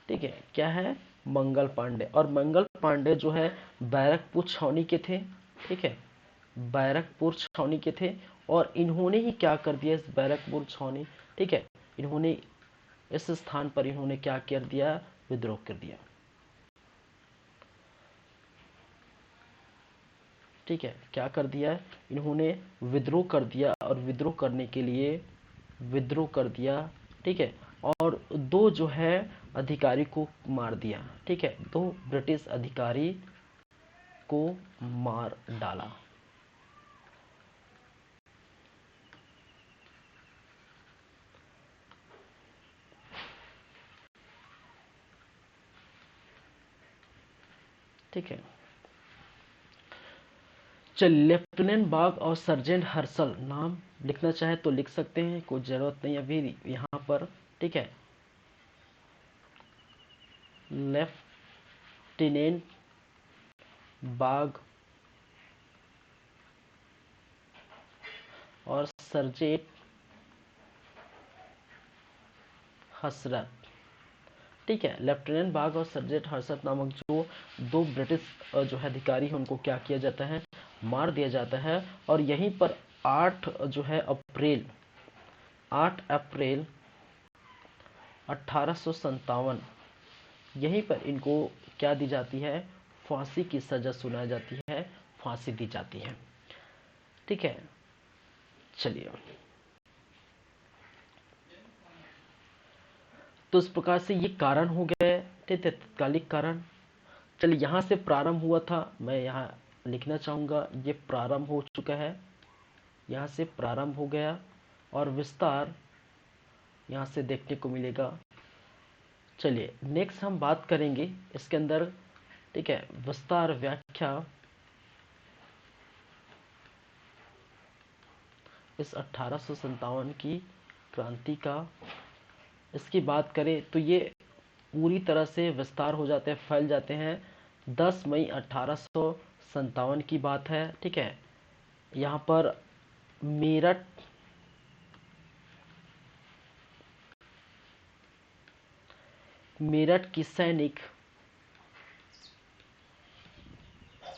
ठीक है, क्या है, मंगल पांडे। और मंगल पांडे जो है बैरकपुर छावनी के थे। ठीक है, बैरकपुर छावनी के थे। और इन्होंने ही क्या कर दिया, इस बैरकपुर छावनी, ठीक है, इन्होंने इस स्थान पर इन्होंने क्या कर दिया, विद्रोह कर दिया। ठीक है, क्या कर दिया, इन्होंने विद्रोह कर दिया। और विद्रोह करने के लिए विद्रोह कर दिया। ठीक है, और दो जो है अधिकारी को मार दिया। ठीक है, दो ब्रिटिश अधिकारी को मार डाला। ठीक है, चल, लेफ्टिनेंट बाग और सर्जेंट हर्सल, नाम लिखना चाहे तो लिख सकते हैं, कोई जरूरत नहीं अभी यहाँ पर। ठीक है, लेफ्टिनेंट बाग और सर्जेंट हसरत। ठीक है, लेफ्टिनेंट बाग और सर्जेंट हसरत नामक जो दो ब्रिटिश जो है अधिकारी हैं, उनको क्या किया जाता है, मार दिया जाता है। और यहीं पर 8 जो है अप्रैल 1857 यहीं पर इनको क्या दी जाती है, फांसी की सजा सुनाई जाती है, फांसी दी जाती है। ठीक है, चलिए, तो इस प्रकार से ये कारण हो गए थे तत्कालिक कारण। चलिए, यहाँ से प्रारंभ हुआ था, मैं यहाँ लिखना चाहूँगा, ये प्रारंभ हो चुका है, यहाँ से प्रारंभ हो गया और विस्तार यहाँ से देखने को मिलेगा। चलिए, नेक्स्ट हम बात करेंगे इसके अंदर। ठीक है, विस्तार व्याख्या इस 1857 की क्रांति का। इसकी बात करें तो ये पूरी तरह से विस्तार हो जाते हैं, फैल जाते हैं। 10 मई 1857 की बात है। ठीक है, यहाँ पर मेरठ की सैनिक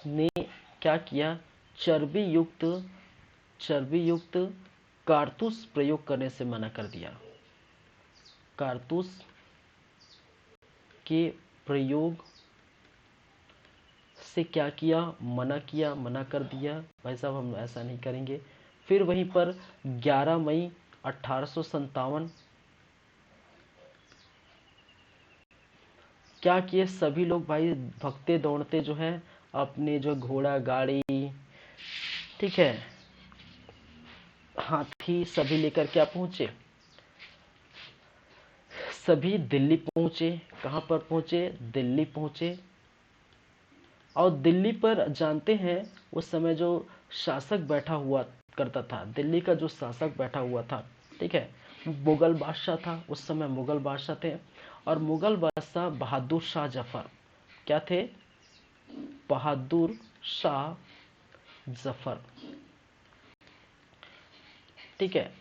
ने क्या किया, चर्बी युक्त कारतूस प्रयोग करने से मना कर दिया। कारतूस के प्रयोग से क्या किया, मना कर दिया, भाई साहब हम ऐसा नहीं करेंगे। फिर वहीं पर 11 मई 1857 क्या किए, सभी लोग भाई भगते दौड़ते जो है अपने जो घोड़ा गाड़ी, ठीक है, हाथी सभी लेकर क्या पहुंचे, सभी दिल्ली पहुंचे। कहां पर पहुंचे, दिल्ली पहुंचे। और दिल्ली पर जानते हैं उस समय जो शासक बैठा हुआ करता था, दिल्ली का जो शासक बैठा हुआ था, ठीक है, मुगल बादशाह था। उस समय मुगल बादशाह थे और मुगल बादशाह बहादुर शाह जफर क्या थे, बहादुर शाह जफर। ठीक है,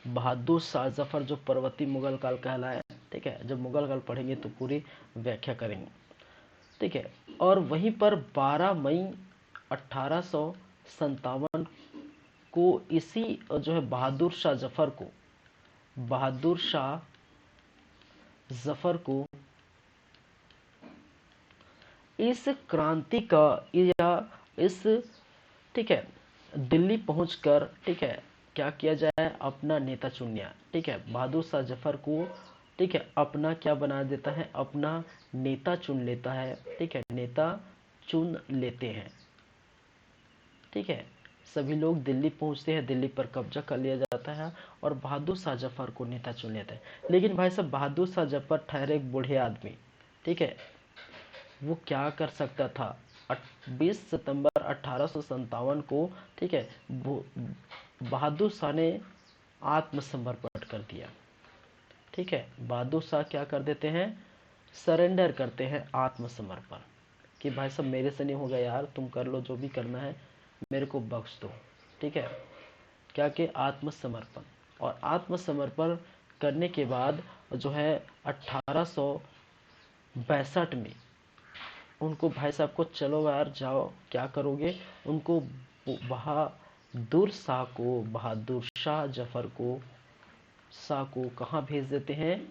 बहादुर शाह जफर जो पर्वतीय मुगल काल कहलाया। ठीक है, जब मुगल काल पढ़ेंगे तो पूरी व्याख्या करेंगे। ठीक है, और वहीं पर 12 मई 1857 को इसी जो है बहादुर शाह जफर को इस क्रांति का या इस, ठीक है, दिल्ली पहुंचकर, ठीक है, क्या किया जाए, अपना नेता चुन लिया। ठीक है, बहादुर शाह जफर को, ठीक है, अपना क्या बना देता है, अपना नेता चुन लेता है। ठीक है, नेता चुन लेते हैं। ठीक है, सभी लोग दिल्ली पहुंचते हैं, दिल्ली पर कब्जा कर लिया जाता है और बहादुर शाह जफर को नेता चुन लेते हैं। लेकिन भाई साहब बहादुर शाह जफर ठहरे एक बूढ़े आदमी। ठीक है, वो क्या कर सकता था, 20 सितंबर 1857 को, ठीक है, बहादुर शाह ने आत्मसमर्पण कर दिया। ठीक है, बहादुर शाह क्या कर देते हैं, सरेंडर करते हैं, आत्मसमर्पण, कि भाई साहब मेरे से नहीं होगा यार, तुम कर लो जो भी करना है, मेरे को बख्श दो। ठीक है, क्या के आत्मसमर्पण। और आत्मसमर्पण करने के बाद जो है 1862 में उनको भाई साहब को, चलो यार जाओ, क्या करोगे, उनको बहादुर शाह जफर को शाह को कहाँ भेज देते हैं,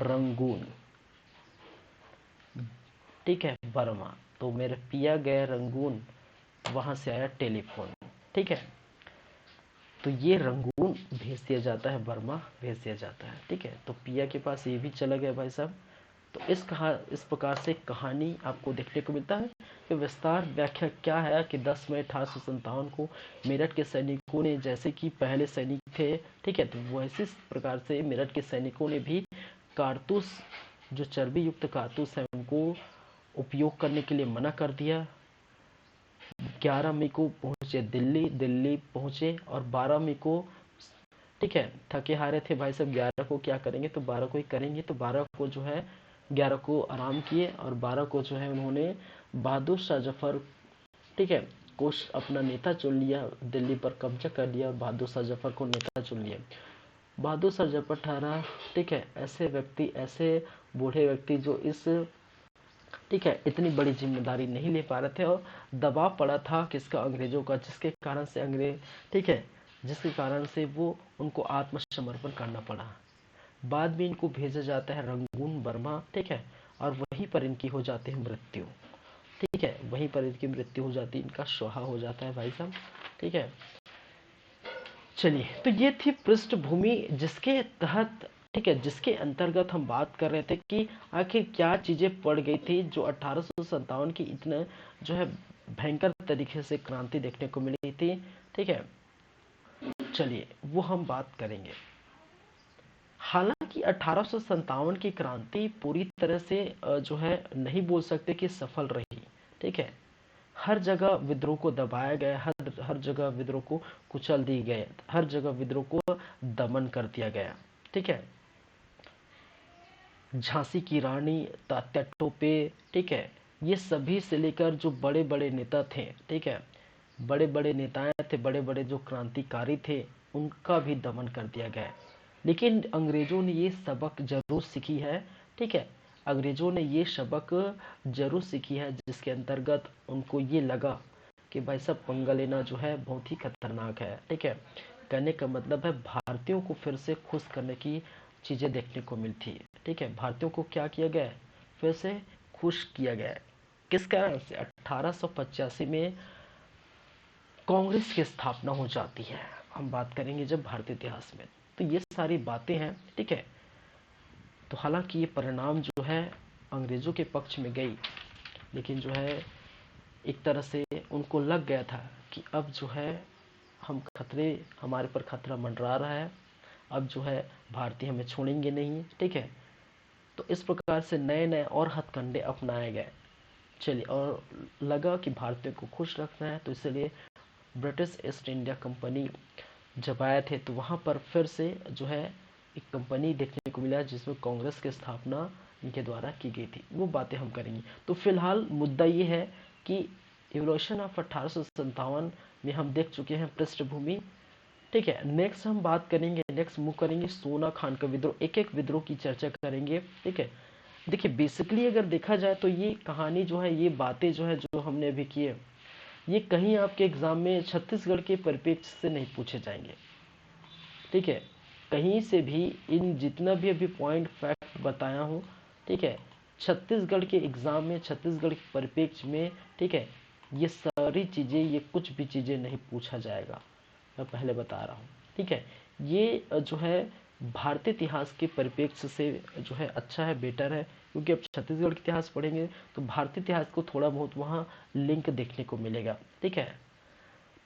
रंगून। ठीक है, बर्मा। तो मेरे पिया गए रंगून, वहां से आया टेलीफोन। ठीक है, तो ये रंगून भेज दिया जाता है, बर्मा भेज दिया जाता है। ठीक है, तो पिया के पास ये भी चला गया भाई साहब। तो इस प्रकार से कहानी आपको देखने को मिलता है कि विस्तार व्याख्या क्या है कि 10 मई 1857 को मेरठ के सैनिकों ने, जैसे कि पहले सैनिक थे, ठीक है, तो वैसे प्रकार से मेरठ के सैनिकों ने भी कारतूस, जो चर्बी युक्त कारतूस है, उनको उपयोग करने के लिए मना कर दिया। 11 मई को पहुंचे दिल्ली पहुंचे और 12 मई को, ठीक है, थके हारे थे भाई साहब, 11 को क्या करेंगे, तो 12 को ही करेंगे। तो 12 को जो है 11 को आराम किए और 12 को जो है उन्होंने बहादुर शाह जफर, ठीक है, को अपना नेता चुन लिया, दिल्ली पर कब्जा कर लिया और बहादुर शाह जफर को नेता चुन लिया। बहादुर शाह जफर ठहरा, ठीक है, ऐसे व्यक्ति, ऐसे बूढ़े व्यक्ति जो इस, ठीक है, इतनी बड़ी जिम्मेदारी नहीं ले पा रहे थे और दबाव पड़ा था किसका, अंग्रेजों का, जिसके कारण से अंग्रेज, ठीक है, जिसके कारण से वो उनको आत्मसमर्पण करना पड़ा। बाद में इनको भेजा जाता है रंगून बर्मा, ठीक है, और वहीं पर इनकी हो जाती है मृत्यु, ठीक है, वहीं पर इनकी मृत्यु हो जाती है, इनका स्वाहा हो जाता है भाई साहब, ठीक है। चलिए, तो ये थी पृष्ठभूमि जिसके तहत, ठीक है, जिसके अंतर्गत हम बात कर रहे थे कि आखिर क्या चीजें पड़ गई थी जो 1857 की इतने जो है भयंकर तरीके से क्रांति देखने को मिली थी, ठीक है। चलिए, वो हम बात करेंगे। हालांकि 1857 की क्रांति पूरी तरह से जो है नहीं बोल सकते कि सफल रही, ठीक है। हर जगह विद्रोह को दबाया गया, हर जगह विद्रोह को कुचल दी गए, हर जगह विद्रोह को दमन कर दिया गया, ठीक है। झांसी की रानी, तात्या टोपे, ठीक है, ये सभी से लेकर जो बड़े बड़े नेता थे, ठीक है, बड़े बड़े नेताएं थे, बड़े बड़े जो क्रांतिकारी थे, उनका भी दमन कर दिया गया। लेकिन अंग्रेजों ने ये सबक जरूर सीखी है, ठीक है, अंग्रेजों ने ये सबक जरूर सीखी है, जिसके अंतर्गत उनको ये लगा कि भाई साहब पंगा लेना जो है बहुत ही खतरनाक है, ठीक है। कहने का मतलब है भारतीयों को फिर से खुश करने की चीजें देखने को मिलती है, ठीक है। भारतीयों को क्या किया गया है, फिर से खुश किया गया है। किस कारण से? 1885 में कांग्रेस की स्थापना हो जाती है, हम बात करेंगे जब भारतीय इतिहास में। तो ये सारी बातें हैं, ठीक है। तो हालांकि ये परिणाम जो है अंग्रेजों के पक्ष में गई, लेकिन जो है एक तरह से उनको लग गया था कि अब जो है हम खतरे, हमारे पर खतरा मंडरा रहा है, अब जो है भारतीय हमें छोड़ेंगे नहीं, ठीक है। तो इस प्रकार से नए नए और हथकंडे अपनाए गए। चलिए, और लगा कि भारतीयों को खुश रखना है, तो इसलिए ब्रिटिश ईस्ट इंडिया कंपनी जब आए थे तो वहाँ पर फिर से जो है एक कंपनी देखने को मिला जिसमें कांग्रेस की स्थापना इनके द्वारा की गई थी। वो बातें हम करेंगे। तो फिलहाल मुद्दा ये है कि इवोल्यूशन ऑफ 1857 में हम देख चुके हैं पृष्ठभूमि, ठीक है। नेक्स्ट हम बात करेंगे, नेक्स्ट मूव करेंगे सोना खान का विद्रोह, एक एक विद्रोह की चर्चा करेंगे, ठीक है। देखिए, बेसिकली अगर देखा जाए तो ये कहानी जो है, ये बातें जो है, जो हमने अभी की है, ये कहीं आपके एग्जाम में छत्तीसगढ़ के परिप्रेक्ष्य से नहीं पूछे जाएंगे, ठीक है। कहीं से भी इन जितना भी अभी पॉइंट फैक्ट बताया हूँ, ठीक है, छत्तीसगढ़ के एग्जाम में, छत्तीसगढ़ के परिप्रेक्ष्य में, ठीक है, ये सारी चीज़ें, ये कुछ भी चीज़ें नहीं पूछा जाएगा, मैं पहले बता रहा हूँ, ठीक है। ये जो है भारतीय इतिहास के परिप्रेक्ष्य से जो है अच्छा है, बेटर है, क्योंकि अब छत्तीसगढ़ का इतिहास पढ़ेंगे तो भारतीय इतिहास को थोड़ा बहुत वहाँ लिंक देखने को मिलेगा, ठीक है।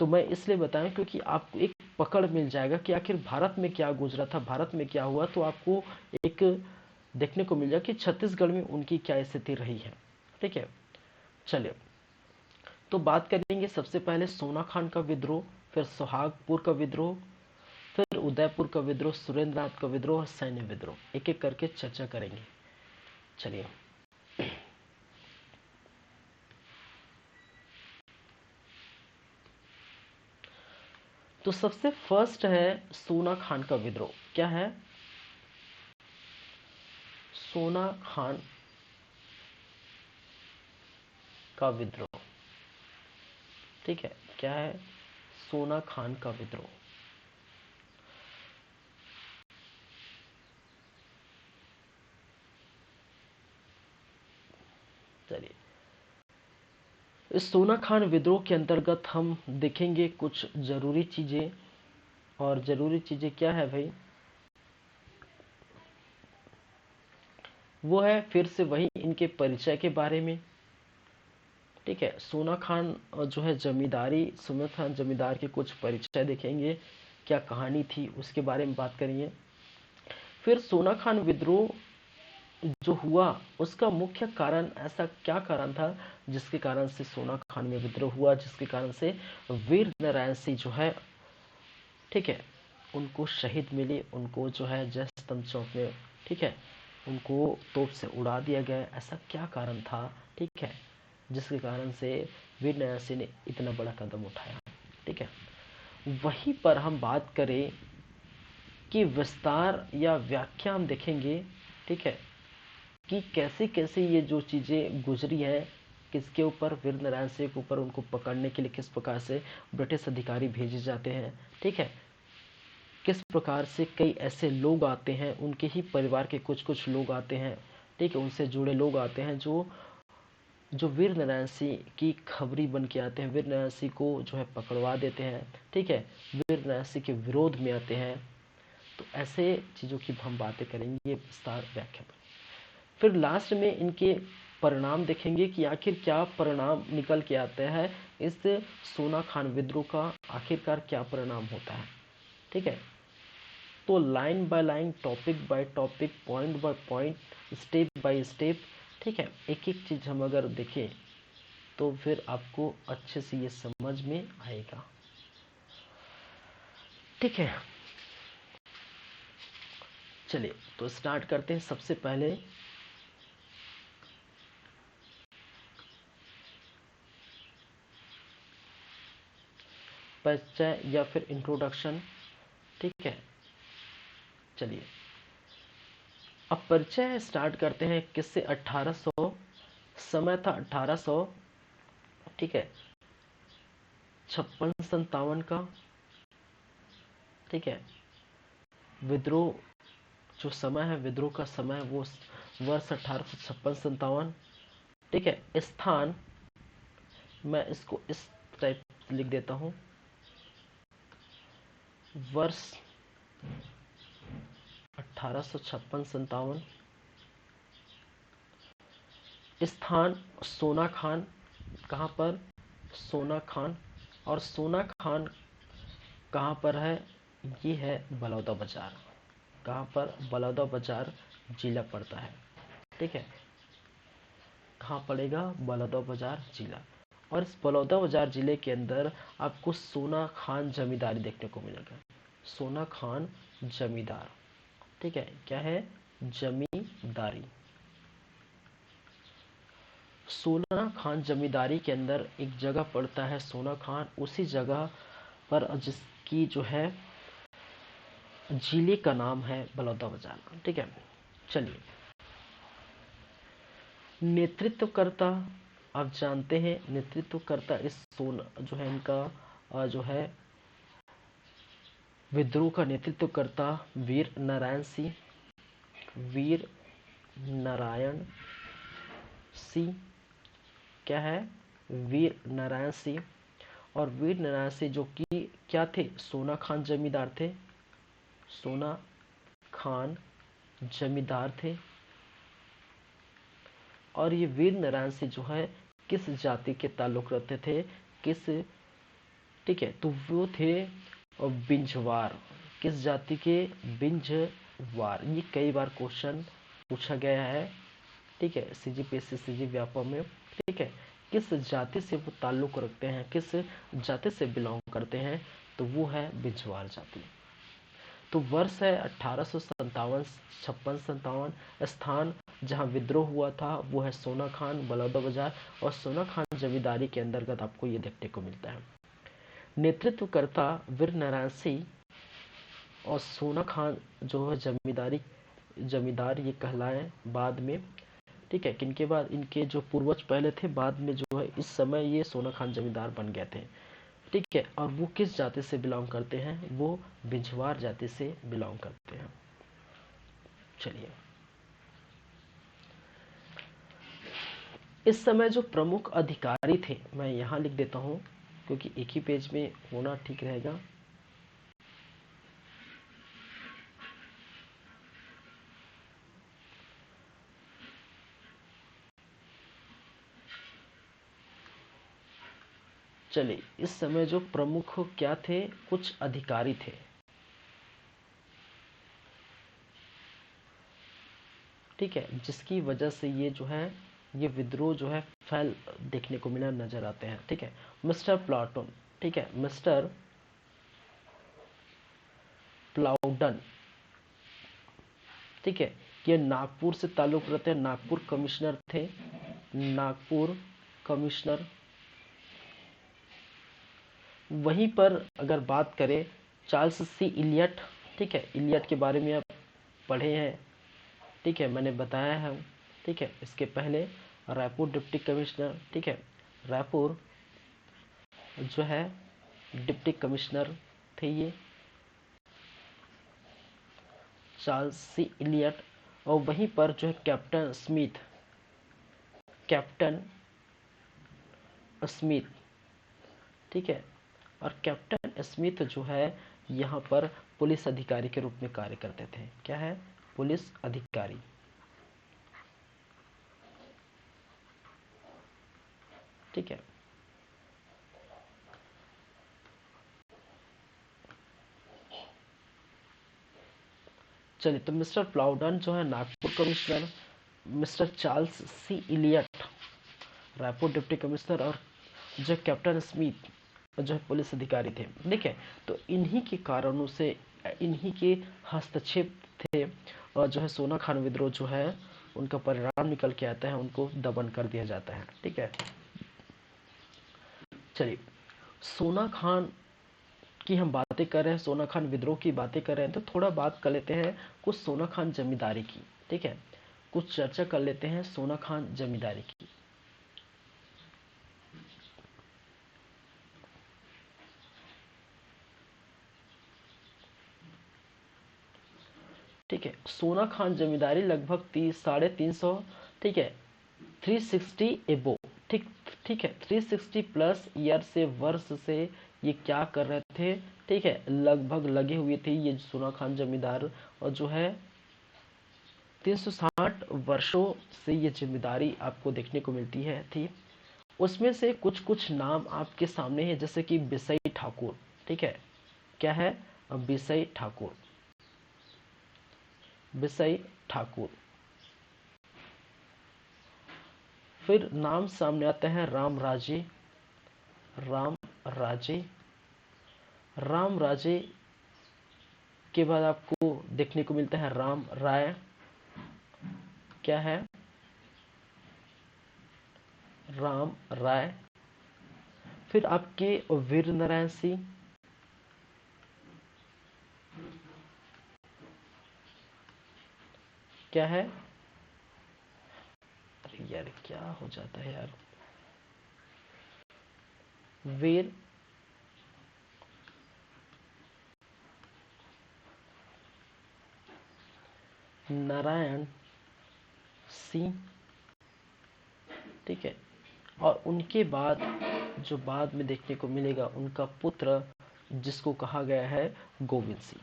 तो मैं इसलिए बताऊं क्योंकि आपको एक पकड़ मिल जाएगा कि आखिर भारत में क्या गुजरा था, भारत में क्या हुआ, तो आपको एक देखने को मिल जाएगा कि छत्तीसगढ़ में उनकी क्या स्थिति रही है, ठीक है। चलिए, तो बात करेंगे सबसे पहले सोना खान का विद्रोह, फिर सोहागपुर का विद्रोह, फिर उदयपुर का विद्रोह, सुरेंद्रनाथ का विद्रोह और सैन्य विद्रोह, एक एक करके चर्चा करेंगे। चलिए, तो सबसे फर्स्ट है सोना खान का विद्रोह। क्या है? सोना खान का विद्रोह, ठीक है। क्या है? सोना खान का विद्रोह। चलिए, इस सोना खान विद्रोह के अंतर्गत हम देखेंगे कुछ जरूरी चीजें, और जरूरी चीजें क्या है भाई? वो है फिर से वही इनके परिचय के बारे में, ठीक है। सोना खान जो है जमींदारी, सोना खान जमींदार के कुछ परिचय देखेंगे, क्या कहानी थी उसके बारे में बात करेंगे। फिर सोना खान विद्रोह जो हुआ उसका मुख्य कारण, ऐसा क्या कारण था जिसके कारण से सोना खान में विद्रोह हुआ, जिसके कारण से वीर नारायण सिंह जो है, ठीक है, उनको शहीद मिली, उनको जो है जय स्तंभ चौक में, ठीक है, उनको तोप से उड़ा दिया गया। ऐसा क्या कारण था, ठीक है, जिसके कारण से वीर नारायण सिंह ने इतना बड़ा कदम उठाया। ठीक है, वहीं पर हम बात करें कि विस्तार या व्याख्या हम देखेंगे, ठीक है, कि कैसे कैसे ये जो चीज़ें गुजरी है, किसके ऊपर, वीर नारायण सिंह के ऊपर, उनको पकड़ने के लिए किस प्रकार से ब्रिटिश अधिकारी भेजे जाते हैं। ठीक है, किस प्रकार से कई ऐसे लोग आते हैं, उनके ही परिवार के कुछ कुछ लोग आते हैं, ठीक है, उनसे जुड़े लोग आते हैं जो जो वीर नारायण सिंह की खबरी बन के आते हैं, वीर नारायण सिंह को जो है पकड़वा देते हैं। ठीक है, वीर नारायण सिंह के विरोध में आते हैं। तो ऐसे चीज़ों की हम बातें करेंगे विस्तार व्याख्या में। फिर लास्ट में इनके परिणाम देखेंगे कि आखिर क्या परिणाम निकल के आता है, इस सोना खान विद्रोह का आखिरकार क्या परिणाम होता है। ठीक है, तो line by line, topic by topic, point by point, step by step, ठीक है, एक एक चीज़ हम अगर देखें तो फिर आपको अच्छे से ये समझ में आएगा। ठीक है, चलिए तो स्टार्ट करते हैं। सबसे पहले परिचय या फिर इंट्रोडक्शन। ठीक है, चलिए अब परिचय स्टार्ट करते हैं किससे, 1800, समय था 1800, ठीक है, 56-57 का। ठीक है, विद्रोह जो समय है, विद्रोह का समय वो वर्ष 1856-57। ठीक है, स्थान मैं इसको इस टाइप लिख देता हूँ, वर्ष 1856-57। स्थान सोना खान, कहाँ पर, सोना खान। और सोना खान कहाँ पर है, ये है बलौदा बाजार। कहाँ पर, बलौदा बाजार जिला पड़ता है। ठीक है, कहाँ पड़ेगा, बलौदा बाजार जिला। और इस बलौदा बाजार जिले के अंदर आपको सोना खान जमींदारी देखने को मिलेगा। सोना खान जमींदार, ठीक है, क्या है, जमींदारी। सोना खान जमींदारी के अंदर एक जगह पड़ता है सोना खान, उसी जगह पर जिसकी जो है जिले का नाम है बलौदा बाजार। ठीक है, चलिए नेतृत्वकर्ता, आप जानते हैं नेतृत्वकर्ता इस सोना जो है इनका जो है विद्रोह का नेतृत्वकर्ता वीर नारायण सिंह, वीर नारायण सिंह, क्या है, वीर नारायण सिंह। और वीर नारायण सिंह जो कि क्या थे, सोना खान जमींदार थे, सोना खान जमींदार थे। और ये वीर नारायण सिंह जो है किस जाति के ताल्लुक रखते थे, किस, ठीक है, तो वो थे बिंझवार। किस जाति के, बिंझवार। ये कई बार क्वेश्चन पूछा गया है, ठीक है, सीजीपीएससी सीजी व्यापक में। ठीक है, किस जाति से वो ताल्लुक रखते हैं, किस जाति से बिलोंग करते हैं, तो वो है बिंझवार जाति। तो वर्ष है 1857, 56-57। स्थान जहाँ विद्रोह हुआ था वो है सोना खान बलौदा बाजार, और सोना खान जमींदारी के अंतर्गत आपको ये देखने को मिलता है। नेतृत्वकर्ता वीर नारायण सिंह और सोना खान जो है जमींदार ये कहलाए बाद में। ठीक है, किनके बाद, इनके जो पूर्वज पहले थे, बाद में जो है इस समय ये सोना खान जमींदार बन गए थे। ठीक है, और वो किस जाति से बिलोंग करते हैं, वो बिंझवार जाति से बिलोंग करते हैं। चलिए इस समय जो प्रमुख अधिकारी थे, मैं यहाँ लिख देता हूँ क्योंकि एक ही पेज में होना ठीक रहेगा। चलिए इस समय जो प्रमुख क्या थे, कुछ अधिकारी थे। ठीक है, जिसकी वजह से ये जो है ये विद्रोह जो है फैल देखने को मिला, नजर आते हैं। ठीक है, मिस्टर प्लाटून, ठीक है, मिस्टर प्लाउडन, ठीक है, ये नागपुर से ताल्लुक़ रखते हैं, नागपुर कमिश्नर थे, नागपुर कमिश्नर। वहीं पर अगर बात करें चार्ल्स सी इलियट, ठीक है, इलियट के बारे में आप पढ़े हैं, ठीक है, मैंने बताया है, ठीक है। इसके पहले रायपुर डिप्टी कमिश्नर, ठीक है, रायपुर जो है डिप्टी कमिश्नर थे ये चार्ल्स सी इलियट। और वहीं पर जो है कैप्टन स्मिथ, कैप्टन स्मिथ, ठीक है। और कैप्टन स्मिथ जो है यहाँ पर पुलिस अधिकारी के रूप में कार्य करते थे। क्या है? पुलिस अधिकारी। ठीक है। चलिए, तो मिस्टर प्लाउडन जो है नागपुर कमिश्नर, मिस्टर चार्ल्स सी इलियट रायपुर डिप्टी कमिश्नर, और जो कैप्टन स्मिथ जो है पुलिस अधिकारी थे। देखिए, तो इन्हीं के कारणों से, इन्हीं के हस्तक्षेप थे, और जो है सोना खान विद्रोह जो है उनका परिणाम निकल के आता है, उनको दमन कर दिया जाता है। ठीक है। चलिए, सोना खान की हम बातें कर रहे हैं, सोना खान विद्रोह की बातें कर रहे हैं, तो थोड़ा बात कर लेते हैं कुछ सोना खान जमींदारी की। ठीक है, कुछ चर्चा कर लेते हैं सोना खान जमींदारी की। ठीक है, सोना खान जमींदारी लगभग 350, ठीक है, 360 एबो, ठीक ठीक है, 360 प्लस ईयर से, वर्ष से ये क्या कर रहे थे? ठीक है, लगभग लगे हुए थे ये सोना खान जमींदार, और जो है 360 वर्षों से ये जिम्मेदारी आपको देखने को मिलती है थी। उसमें से कुछ कुछ नाम आपके सामने है, जैसे कि बिसई ठाकुर। ठीक है, क्या है? बिसई ठाकुर, बिसई ठाकुर। फिर नाम सामने आते हैं राम राजे, राम राजे। राम राजे के बाद आपको देखने को मिलता है राम राय। क्या है? राम राय। फिर आपके वीर नारायण सिंह, क्या है? अरे यार, क्या हो जाता है यार, वीर नारायण सिंह। ठीक है, और उनके बाद जो बाद में देखने को मिलेगा, उनका पुत्र जिसको कहा गया है गोविंद सिंह,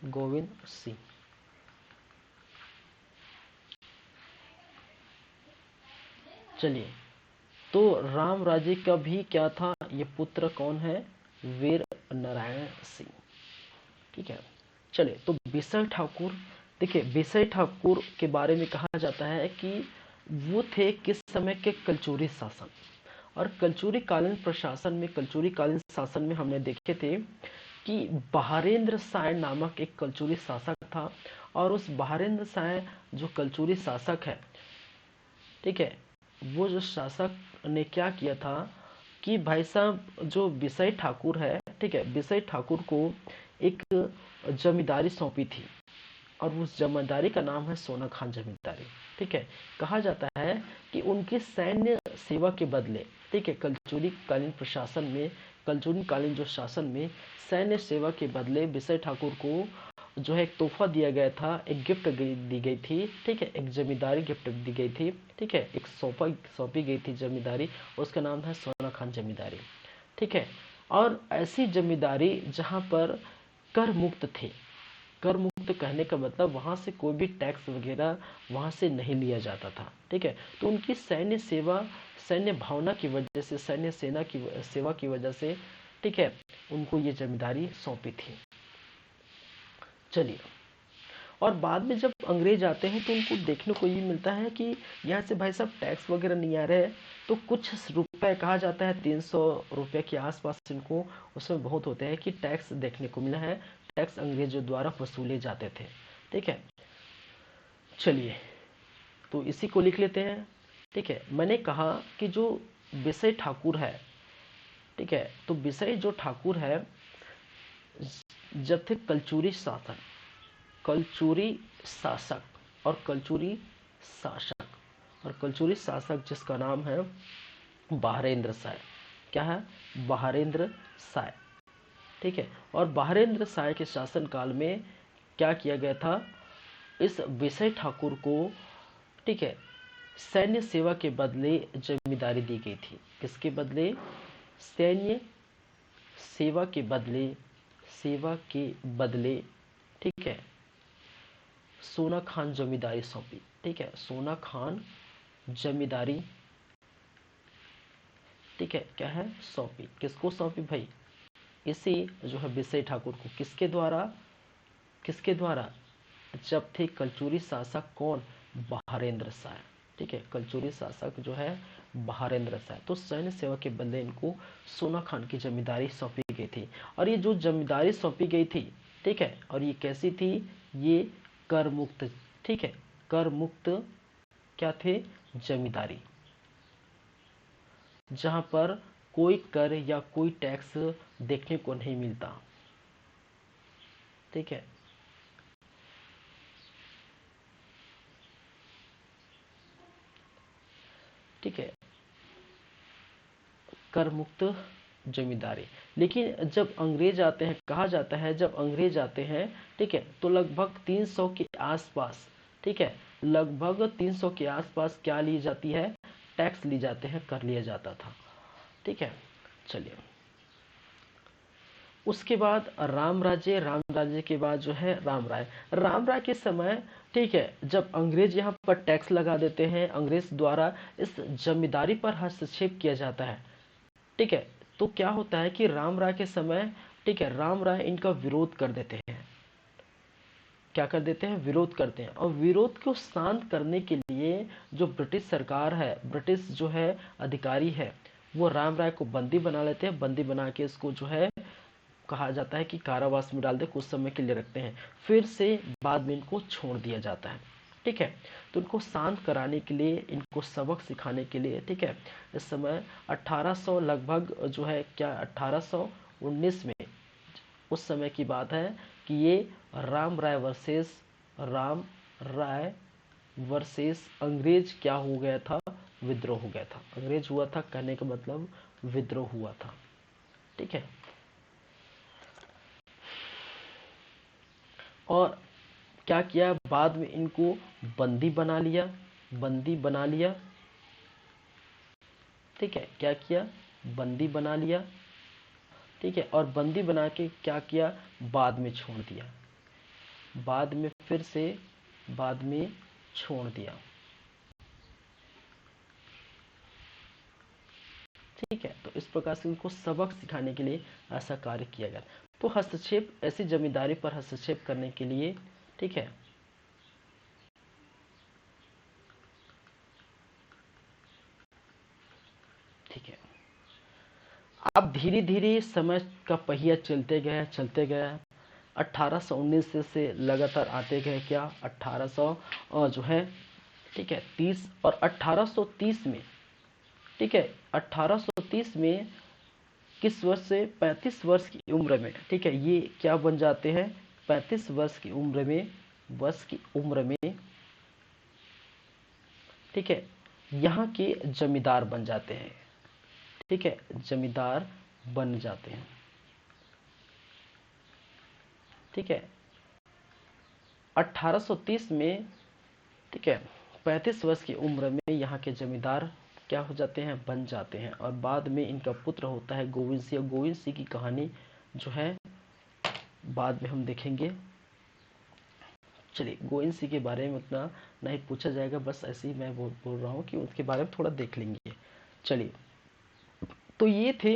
गोविंद सिंह। चलिए, तो राम राजे का भी क्या था? ये पुत्र कौन है? वीर नारायण सिंह। ठीक है। चलिए, तो बिसई ठाकुर, देखिए बिसई ठाकुर के बारे में कहा जाता है कि वो थे किस समय के? कलचुरी शासन। और कलचुरी कालीन प्रशासन में, कलचुरी कालीन शासन में हमने देखे थे कि बहारेंद्र साय नामक एक कलचुरी शासक था, और उस बहारेंद्र साय जो कलचुरी शासक है, ठीक है, वो जो शासक ने क्या किया था कि भाई साहब जो बिसई ठाकुर है, ठीक है, बिसई ठाकुर को एक जमींदारी सौंपी थी, और उस जमींदारी का नाम है सोना खान जमींदारी। ठीक है, कहा जाता है कि उनकी सैन्य सेवा के बदले, ठीक है, कलचुरी कालीन प्रशासन में, कलचुरी कालीन जो शासन में सैन्य सेवा के बदले बिसई ठाकुर को जो है एक तोहफा दिया गया था, एक गिफ्ट दी गई थी। ठीक है, एक जमींदारी गिफ्ट दी गई थी। ठीक है, एक सौंपी गई थी जमींदारी, उसका नाम है सोना खान जमींदारी। ठीक है, और ऐसी जमींदारी जहाँ पर कर मुक्त थे, कर मुक्त कहने का मतलब वहाँ से कोई भी टैक्स वगैरह वहाँ से नहीं लिया जाता था। ठीक है, तो उनकी सैन्य सेवा, सैन्य भावना की वजह से, सैन्य सेना की सेवा की वजह से, ठीक है, उनको ये जिम्मेदारी सौंपी थी। चलिए, और बाद में जब अंग्रेज आते हैं तो उनको देखने को ये मिलता है कि यहाँ से भाई साहब टैक्स वगैरह नहीं आ रहे हैं, तो कुछ रुपए, कहा जाता है 300 रुपए के आसपास इनको उसमें बहुत होते हैं कि टैक्स देखने को मिला है, टैक्स अंग्रेजों द्वारा वसूले जाते थे। ठीक है, चलिए तो इसी को लिख लेते हैं। ठीक है, मैंने कहा कि जो विषय ठाकुर है, ठीक है, तो विषय जो ठाकुर है जब थे कलचुरी शासक, कलचुरी शासक और कलचुरी शासक और कलचुरी शासक जिसका नाम है बहारेंद्र शाह। क्या है? बहारेंद्र शाह। ठीक है, और बहारेंद्र शाह के शासनकाल में क्या किया गया था, इस विषय ठाकुर को, ठीक है, सैन्य सेवा के बदले जमींदारी दी गई थी। किसके बदले? सैन्य सेवा के बदले, सेवा के बदले, ठीक है, सोना खान जमींदारी सौंपी। ठीक है, सोना खान जमींदारी, ठीक है, क्या है, सौंपी। किसको सौंपी भाई? इसी जो है विषय ठाकुर को। किसके द्वारा? किसके द्वारा? जब थे कलचुरी शासक कौन? बहारेंद्र शाह। ठीक है, कलचुरी शासक जो है बहारेंद्र शाह। तो सैन्य सेवा के बदले इनको सोना खान की जमींदारी सौंपी गई थी। और ये जो जमींदारी सौंपी गई थी, ठीक है, और ये कैसी थी? ये कर मुक्त, ठीक है, कर मुक्त क्या थे? जमींदारी, जहां पर कोई कर या कोई टैक्स देखने को नहीं मिलता। ठीक है, ठीक है, कर मुक्त जमींदारी। लेकिन जब अंग्रेज आते हैं, कहा जाता है जब अंग्रेज आते हैं, ठीक है, तो लगभग 300 के आसपास, ठीक है, लगभग 300 के आसपास क्या ली जाती है? टैक्स ली जाते हैं, कर लिया जाता था। ठीक है, चलिए उसके बाद राम राज्य के बाद जो है राम राय के समय, ठीक है, जब अंग्रेज यहाँ पर टैक्स लगा देते हैं, अंग्रेज द्वारा इस जमींदारी पर हस्तक्षेप किया जाता है। ठीक है, तो क्या होता है कि राम राय के समय, ठीक है, राम राय इनका विरोध कर देते हैं। क्या कर देते हैं? विरोध करते हैं। और विरोध को शांत करने के लिए जो ब्रिटिश सरकार है, ब्रिटिश जो है अधिकारी है, वो राम राय को बंदी बना लेते हैं। बंदी बना के इसको जो है कहा जाता है कि कारावास में डाल दे, कुछ समय के लिए रखते हैं, फिर से बाद में इनको छोड़ दिया जाता है। ठीक है, तो इनको शांत कराने के लिए, इनको सबक सिखाने के लिए, ठीक है, इस समय 1800 लगभग जो है क्या 1819 में, उस समय की बात है कि ये राम राय वर्सेस अंग्रेज क्या हो गया था? विद्रोह हो गया था। अंग्रेज हुआ था, कहने का मतलब विद्रोह हुआ था। ठीक है, और क्या किया बाद में? इनको बंदी बना लिया, बंदी बना लिया। ठीक है, क्या किया? बंदी बना लिया। ठीक है, और बंदी बना के क्या किया? बाद में छोड़ दिया, बाद में फिर से बाद में छोड़ दिया। ठीक है, तो इस प्रकार से उनको सबक सिखाने के लिए ऐसा कार्य किया गया। तो हस्तक्षेप, ऐसी जमींदारी पर हस्तक्षेप करने के लिए, ठीक है, ठीक है, अब धीरे धीरे समय का पहिया चलते गया 1819 से लगातार आते गए क्या 1800 जो है, ठीक है, 30, और 1830 में, ठीक है, 1830 में किस वर्ष से? 35 वर्ष की उम्र में, ठीक है, ये क्या बन जाते हैं? 35 वर्ष की उम्र में, वर्ष की उम्र में, ठीक है, यहाँ के जमींदार बन जाते हैं। ठीक है, जमींदार बन जाते हैं। ठीक है, 1830 में, ठीक है, 35 वर्ष की उम्र में यहाँ के जमींदार क्या हो जाते हैं? बन जाते हैं। और बाद में इनका पुत्र होता है गोविंद सिंह। गोविंद सिंह की कहानी जो है बाद में हम देखेंगे। चलिए, गोविंद सिंह के बारे में उतना नहीं पूछा जाएगा, बस ऐसे ही मैं बोल रहा हूँ कि उसके बारे में थोड़ा देख लेंगे। चलिए, तो ये थे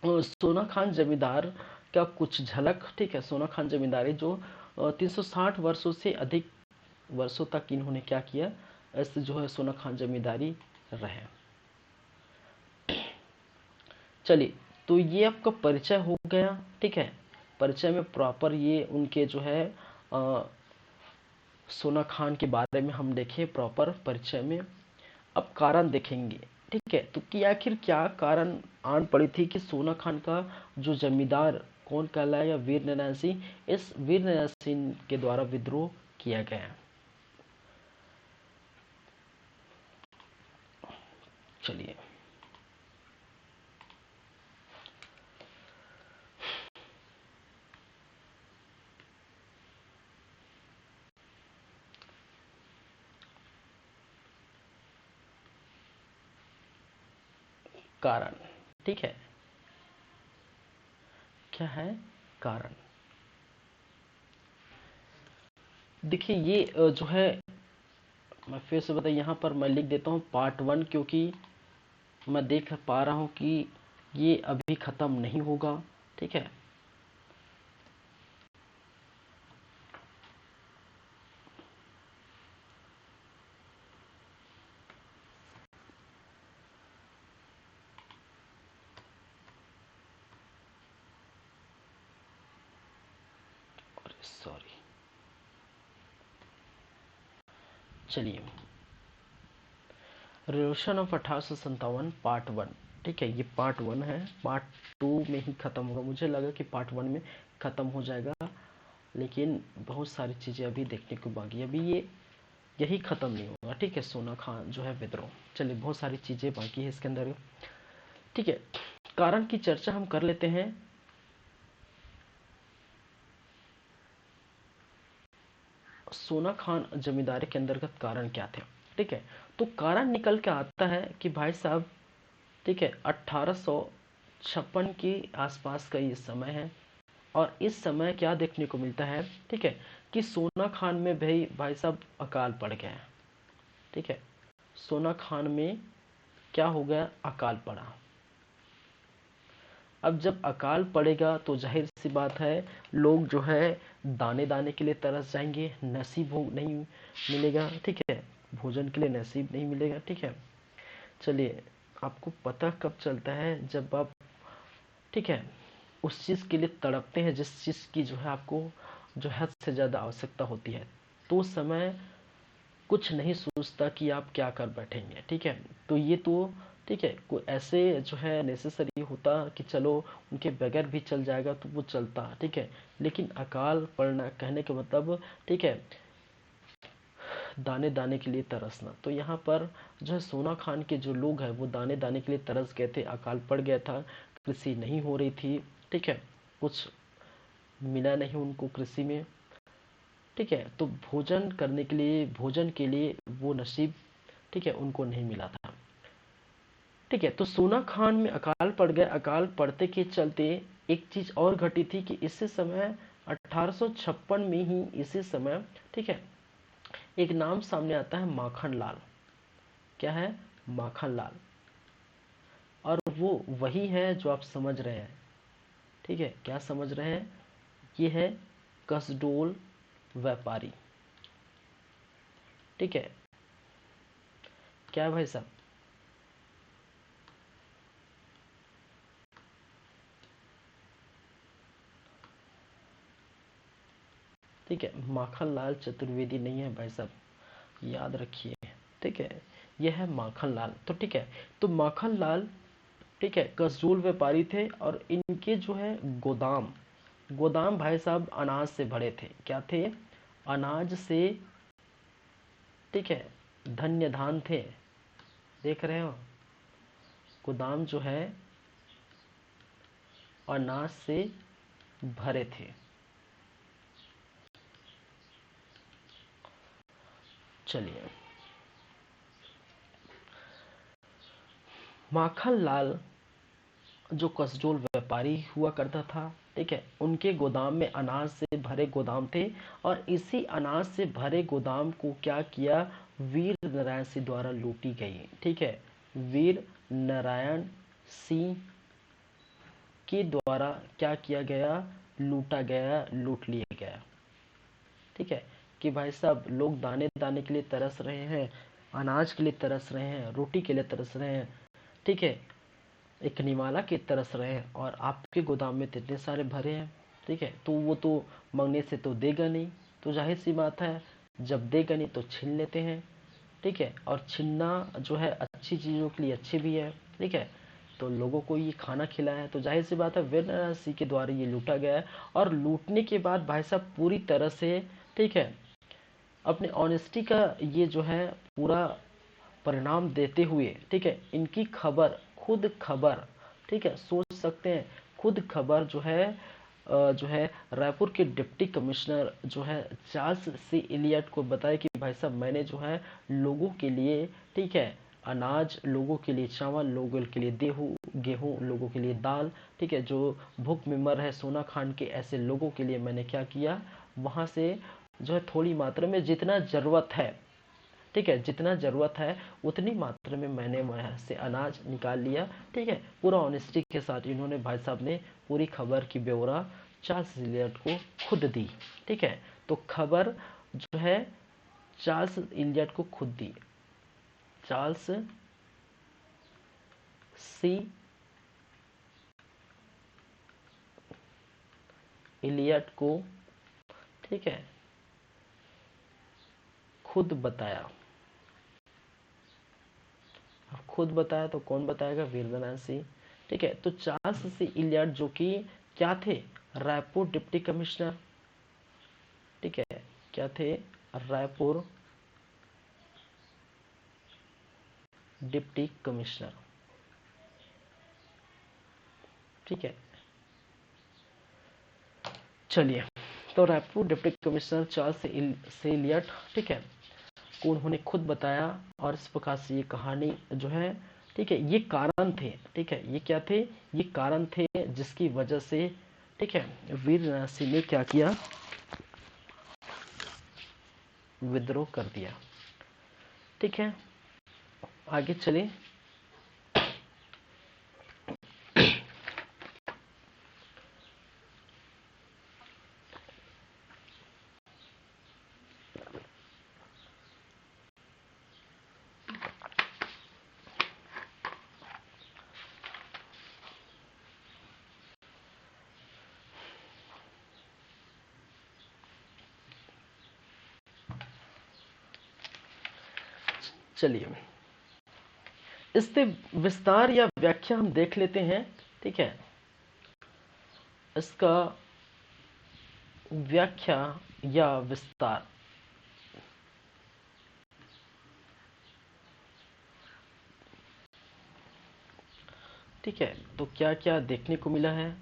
सोना खान जमींदार का कुछ झलक। ठीक है, सोना खान जमींदारी जो 360 वर्षों से अधिक वर्षों तक इन्होंने क्या किया? ऐसे जो है सोना खान जमींदारी रहे। चलिए, तो ये आपका परिचय हो गया। ठीक है, परिचय में प्रॉपर ये उनके जो है सोना खान के बारे में हम देखें प्रॉपर परिचय में। अब कारण देखेंगे, ठीक है, तो कि आखिर क्या कारण आन पड़ी थी कि सोना खान का जो जमींदार कौन कहलाया, वीर नारायण सिंह, इस वीर नारायण सिंह के द्वारा विद्रोह किया गया। चलिए, कारण, ठीक है, क्या है कारण। देखिए ये जो है, मैं फिर से बताइए, यहाँ पर मैं लिख देता हूँ पार्ट 1, क्योंकि मैं देख पा रहा हूँ कि ये अभी ख़त्म नहीं होगा, ठीक है। सॉरी, चलिए, रेवोल्यूशन ऑफ 1857 पार्ट 1, ठीक है, ये पार्ट 1 है, पार्ट 2 में ही ख़त्म होगा। मुझे लगा कि पार्ट 1 में ख़त्म हो जाएगा, लेकिन बहुत सारी चीज़ें अभी देखने को बाकी है, अभी ये यही ख़त्म नहीं होगा, ठीक है। सोना खान जो है विद्रोह, चलिए बहुत सारी चीज़ें बाकी है इसके अंदर, ठीक है। कारण की चर्चा हम कर लेते हैं। सोना खान जमींदारी के अंतर्गत कारण क्या थे, ठीक है। तो कारण निकल के आता है कि भाई साहब, ठीक है, 1856 के आसपास का ये समय है, और इस समय क्या देखने को मिलता है, ठीक है, कि सोना खान में भाई भाई साहब अकाल पड़ गया, ठीक है। सोना खान में क्या हो गया, अकाल पड़ा। अब जब अकाल पड़ेगा तो जाहिर सी बात है, लोग जो है दाने दाने के लिए तरस जाएंगे, नसीब हो नहीं मिलेगा, ठीक है, भोजन के लिए नसीब नहीं मिलेगा, ठीक है। चलिए, आपको पता कब चलता है, जब आप, ठीक है, उस चीज़ के लिए तड़पते हैं जिस चीज़ की जो है आपको जो हद से ज़्यादा आवश्यकता होती है, तो उस समय कुछ नहीं सोचता कि आप क्या कर बैठेंगे, ठीक है। तो ये तो, ठीक है, कोई ऐसे जो है नेसेसरी होता कि चलो उनके बगैर भी चल जाएगा तो वो चलता, ठीक है। लेकिन अकाल पड़ना कहने का मतलब, ठीक है, दाने दाने के लिए तरसना। तो यहाँ पर जो है सोना खान के जो लोग हैं वो दाने दाने के लिए तरस गए थे, अकाल पड़ गया था, कृषि नहीं हो रही थी, ठीक है, कुछ मिला नहीं उनको कृषि में, ठीक है। तो भोजन करने के लिए, भोजन के लिए वो नसीब, ठीक है, उनको नहीं मिला था, ठीक है। तो सोना खान में अकाल पड़ गया, अकाल पड़ते के चलते एक चीज और घटी थी कि इसी समय 1856 में ही, इसी समय, ठीक है, एक नाम सामने आता है माखन लाल। क्या है, माखन लाल। और वो वही है जो आप समझ रहे हैं, ठीक है, क्या समझ रहे हैं, ये है कसडोल व्यापारी, ठीक है। क्या है भाई साहब, ठीक है, माखन लाल चतुर्वेदी नहीं है भाई साहब, याद रखिए, ठीक है, यह है माखन लाल। तो ठीक है, तो माखन लाल, ठीक है, कसडोल व्यापारी थे, और इनके जो है गोदाम, गोदाम भाई साहब अनाज से भरे थे, क्या थे, अनाज से, ठीक है, धन्य धान थे, देख रहे हो, गोदाम जो है अनाज से भरे थे। चलिए, माखन लाल जो कसडोल व्यापारी हुआ करता था, ठीक है, उनके गोदाम में अनाज से भरे गोदाम थे, और इसी अनाज से भरे गोदाम को क्या किया, वीर नारायण सिंह द्वारा लूटी गई, ठीक है। वीर नारायण सिंह के द्वारा क्या किया गया, लूटा गया, लूट लिया गया, ठीक है। कि भाई साहब लोग दाने दाने के लिए तरस रहे हैं, अनाज के लिए तरस रहे हैं, रोटी के लिए तरस रहे हैं, ठीक है, एक निवाला की तरस रहे हैं, और आपके गोदाम में तो इतने सारे भरे हैं, ठीक है, तो वो तो मांगने से तो देगा नहीं, तो जाहिर सी बात है जब देगा नहीं तो छीन लेते हैं, ठीक है। और छीनना जो है अच्छी चीज़ों के लिए अच्छी भी है, ठीक है। तो लोगों को ये खाना खिलाया है, तो जाहिर सी बात है वीरनारायण के द्वारा ये लूटा गया है। और लूटने के बाद भाई साहब पूरी तरह से, ठीक है, अपने ऑनेस्टी का ये जो है पूरा परिणाम देते हुए, ठीक है, इनकी खबर, खुद खबर, ठीक है, सोच सकते हैं, खुद खबर जो है रायपुर के डिप्टी कमिश्नर जो है चार्ल्स सी इलियट को बताया कि भाई साहब मैंने जो है लोगों के लिए, ठीक है, अनाज, लोगों के लिए चावल, लोगों के लिए गेहूं, लोगों के लिए दाल, ठीक है, जो भूख में मर है सोना खान के, ऐसे लोगों के लिए मैंने क्या किया, वहां से जो है थोड़ी मात्रा में जितना जरूरत है, ठीक है, जितना ज़रूरत है उतनी मात्रा में मैंने वहाँ से अनाज निकाल लिया, ठीक है। पूरा ऑनेस्टी के साथ इन्होंने, भाई साहब ने पूरी खबर की ब्यौरा चार्ल्स इलियट को खुद दी, ठीक है। तो खबर जो है चार्ल्स इलियट को खुद दी, चार्ल्स सी इलियट को, ठीक है, खुद बताया। खुद बताया तो कौन बताएगा, वीरनारायण सिंह, ठीक है। तो चार्ल्स सी इलियट जो कि क्या थे, रायपुर डिप्टी कमिश्नर, ठीक है, क्या थे, रायपुर डिप्टी कमिश्नर, ठीक है। चलिए, तो Raipur deputy commissioner Charles Elliott, ठीक है, को उन्होंने खुद बताया। और इस प्रकार से ये कहानी जो है, ठीक है, ये कारण थे, ठीक है, ये क्या थे, ये कारण थे जिसकी वजह से, ठीक है, वीर नारायण सिंह ने क्या किया, विद्रोह कर दिया, ठीक है। आगे चले। चलिए, इससे विस्तार या व्याख्या हम देख लेते हैं, ठीक है। इसका व्याख्या या विस्तार, ठीक है। तो क्या क्या देखने को मिला है,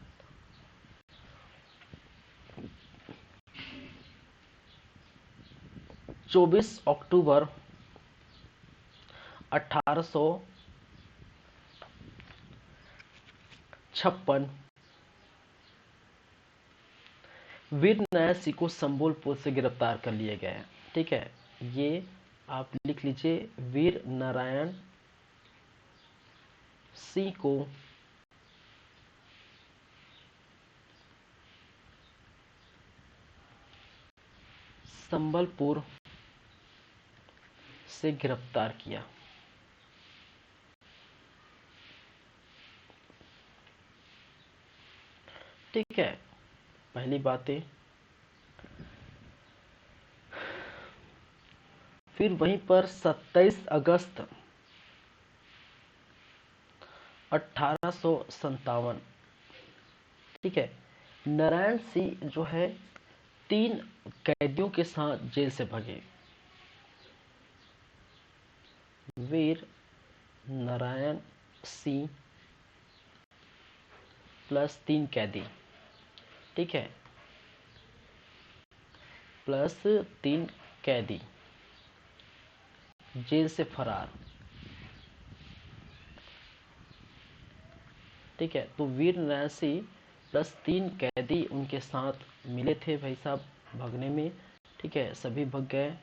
24 अक्टूबर 1856 वीर नारायण सिंह को संबलपुर से गिरफ्तार कर लिए गए, ठीक है। ये आप लिख लीजिए, वीर नारायण सिंह को संबलपुर से गिरफ्तार किया, ठीक है। पहली बातें, फिर वहीं पर 27 अगस्त 1857, ठीक है, नारायण सिंह जो है 3 कैदियों के साथ जेल से भगे। वीर नारायण सिंह प्लस 3 कैदी, ठीक है, प्लस 3 कैदी जेल से फरार, ठीक है। तो वीर नारायण सिंह प्लस 3 कैदी उनके साथ मिले थे भाई साहब भगने में, ठीक है, सभी भग गए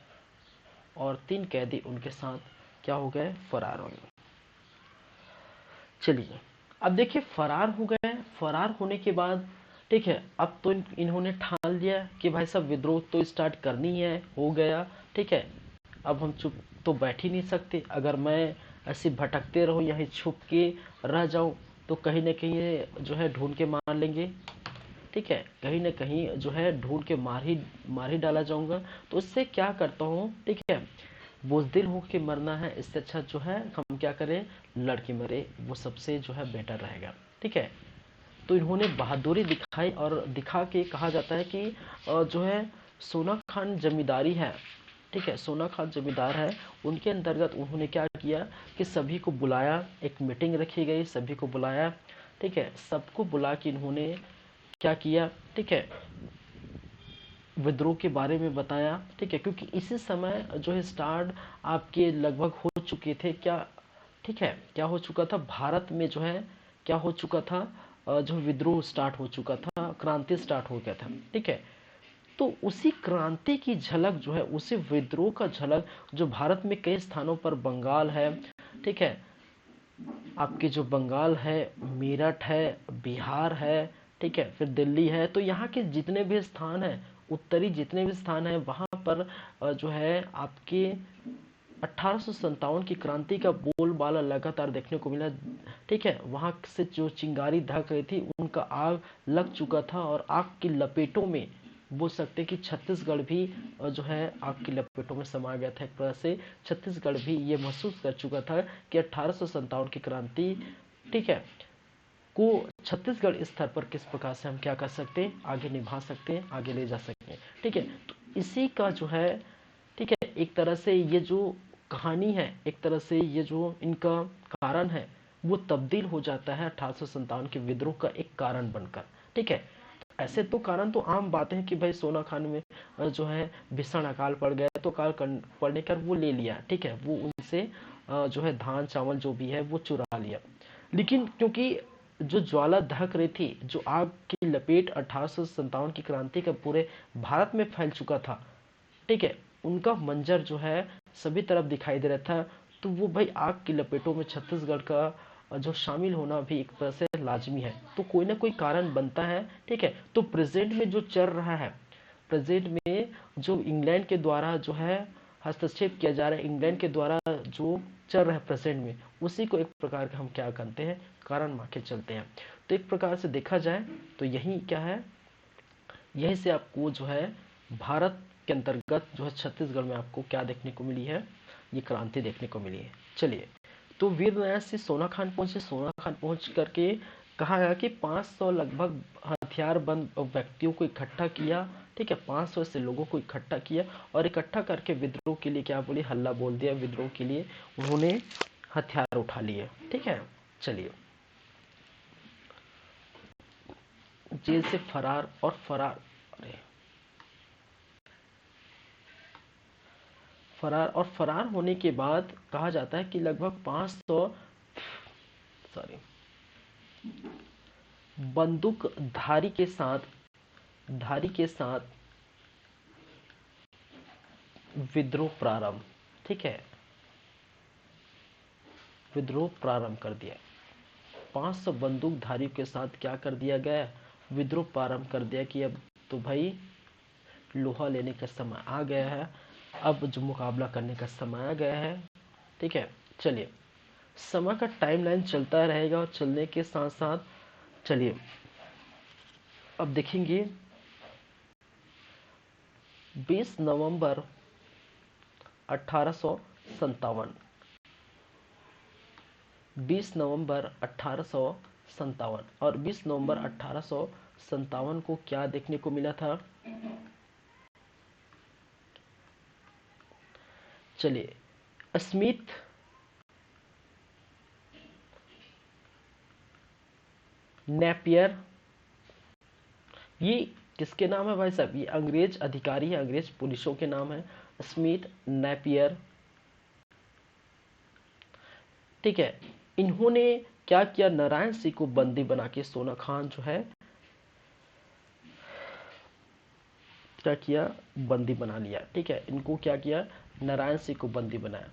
और 3 कैदी उनके साथ क्या हो गए, फरार हो गए। चलिए, अब देखिए फरार हो गए, फरार होने के बाद, ठीक है, अब तो इन्होंने ठान लिया कि भाई साहब विद्रोह तो स्टार्ट करनी है, हो गया, ठीक है। अब हम चुप तो बैठ ही नहीं सकते, अगर मैं ऐसे भटकते रहूं यहीं छुप के रह जाऊं तो कहीं ना कहीं ये जो है ढूंढ के मार लेंगे, ठीक है, कहीं ना कहीं जो है ढूंढ के मार ही डाला जाऊंगा। तो उससे क्या करता हूँ, ठीक है, बुजदिल होके मरना है, इससे अच्छा जो है हम क्या करें, लड़के मरे, वो सबसे जो है बेटर रहेगा। ठीक है, तो इन्होंने बहादुरी दिखाई और दिखा के कहा जाता है कि जो है सोना खान जमींदारी है, ठीक है, सोना खान जमींदार है, उनके अंतर्गत उन्होंने क्या किया कि सभी को बुलाया, एक मीटिंग रखी गई, सभी को बुलाया, ठीक है, सबको बुला के इन्होंने क्या किया, ठीक है, विद्रोह के बारे में बताया। ठीक है, क्योंकि इसी समय जो है स्टार्ट आपके लगभग हो चुके थे क्या, ठीक है, क्या हो चुका था भारत में जो है, क्या हो चुका था, जो विद्रोह स्टार्ट हो चुका था, क्रांति स्टार्ट हो गया था। ठीक है, तो उसी क्रांति की झलक जो है, उसी विद्रोह का झलक जो भारत में कई स्थानों पर, बंगाल है, ठीक है, आपके जो बंगाल है, मेरठ है, बिहार है, ठीक है, फिर दिल्ली है, तो यहाँ के जितने भी स्थान हैं, उत्तरी जितने भी स्थान हैं, वहाँ पर जो है आपके 1857 की क्रांति का बोलबाला लगातार देखने को मिला। ठीक है, वहाँ से जो चिंगारी दहक रही थी, उनका आग लग चुका था और आग की लपेटों में बोल सकते हैं कि छत्तीसगढ़ भी जो है आग की लपेटों में समा गया था। एक तरह से छत्तीसगढ़ भी ये महसूस कर चुका था कि 1857 की क्रांति, ठीक है, को छत्तीसगढ़ स्तर पर किस प्रकार से हम क्या कर सकते हैं, आगे निभा सकते हैं, आगे ले जा सकते हैं। ठीक है, तो इसी का जो है, ठीक है, एक तरह से ये जो कहानी है, एक तरह से ये जो इनका कारण है, वो तब्दील हो जाता है 1857 के विद्रोह का एक कारण बनकर। ठीक है, ऐसे तो कारण तो आम बात है कि भाई सोना खान में जो है भीषण अकाल पड़ गया, तो अकाल पड़ने कर वो ले लिया, ठीक है, वो उनसे जो है धान चावल जो भी है वो चुरा लिया। लेकिन क्योंकि जो ज्वाला दहक रही थी, जो आग की लपेट 1857 की क्रांति का पूरे भारत में फैल चुका था, ठीक है, उनका मंजर जो है सभी तरफ दिखाई दे रहा था, तो वो भाई आग की लपेटों में छत्तीसगढ़ का जो शामिल होना भी एक तरह से लाजमी है, तो कोई ना कोई कारण बनता है। ठीक है, तो प्रेजेंट में जो चल रहा है, प्रेजेंट में जो इंग्लैंड के द्वारा जो है हस्तक्षेप किया जा रहा है, इंग्लैंड के द्वारा जो चल रहा है प्रेजेंट में, उसी को एक प्रकार का हम क्या करते हैं, कारण मान के चलते हैं। तो एक प्रकार से देखा जाए तो यही क्या है, यहीं से आपको जो है भारत के अंतर्गत जो है छत्तीसगढ़ में आपको क्या देखने को मिली है, ये क्रांति देखने को मिली है। चलिए, तो वीर नारायण सिंह सोना खान पहुंचे, सोना खान पहुंच करके कहा गया कि 500 लगभग हथियारबंद व्यक्तियों को इकट्ठा किया। ठीक है, 500 से लोगों को इकट्ठा किया और इकट्ठा करके विद्रोह के लिए क्या बोली, हल्ला बोल दिया, विद्रोह के लिए उन्होंने हथियार उठा लिए। ठीक है, चलिए, जेल से फरार और फरार, अरे फरार और फरार होने के बाद कहा जाता है कि लगभग 500, सॉरी, बंदूक धारी के साथ विद्रोह प्रारंभ, ठीक है, विद्रोह प्रारंभ कर दिया। 500 बंदूकधारियों के साथ क्या कर दिया गया, विद्रोह प्रारंभ कर दिया कि अब तो भाई लोहा लेने का समय आ गया है, अब जो मुकाबला करने का समय आ गया है। ठीक है, चलिए, समय का टाइमलाइन चलता रहेगा और चलने के साथ साथ चलिए अब देखेंगे 20 नवंबर 1857, 20 नवंबर 1857 और 20 नवंबर 1857 को क्या देखने को मिला था, चलिए, स्मिथ नेपियर, ये किसके नाम है भाई साहब, ये अंग्रेज अधिकारी है, अंग्रेज पुलिसों के नाम है, स्मिथ नेपियर। ठीक है, इन्होंने क्या किया, नारायण सिंह को बंदी बना के सोना खान जो है क्या किया, बंदी बना लिया। ठीक है, इनको क्या किया, नारायण सिंह को बंदी बनाया,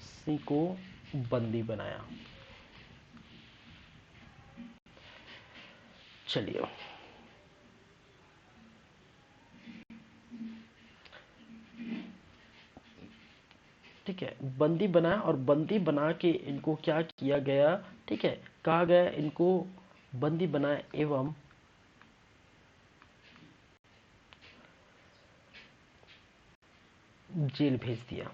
सिंह को बंदी बनाया। चलिए, ठीक है, बंदी बनाया और बंदी बना के इनको क्या किया गया, ठीक है, कहा गया इनको बंदी बनाए एवं जेल भेज दिया।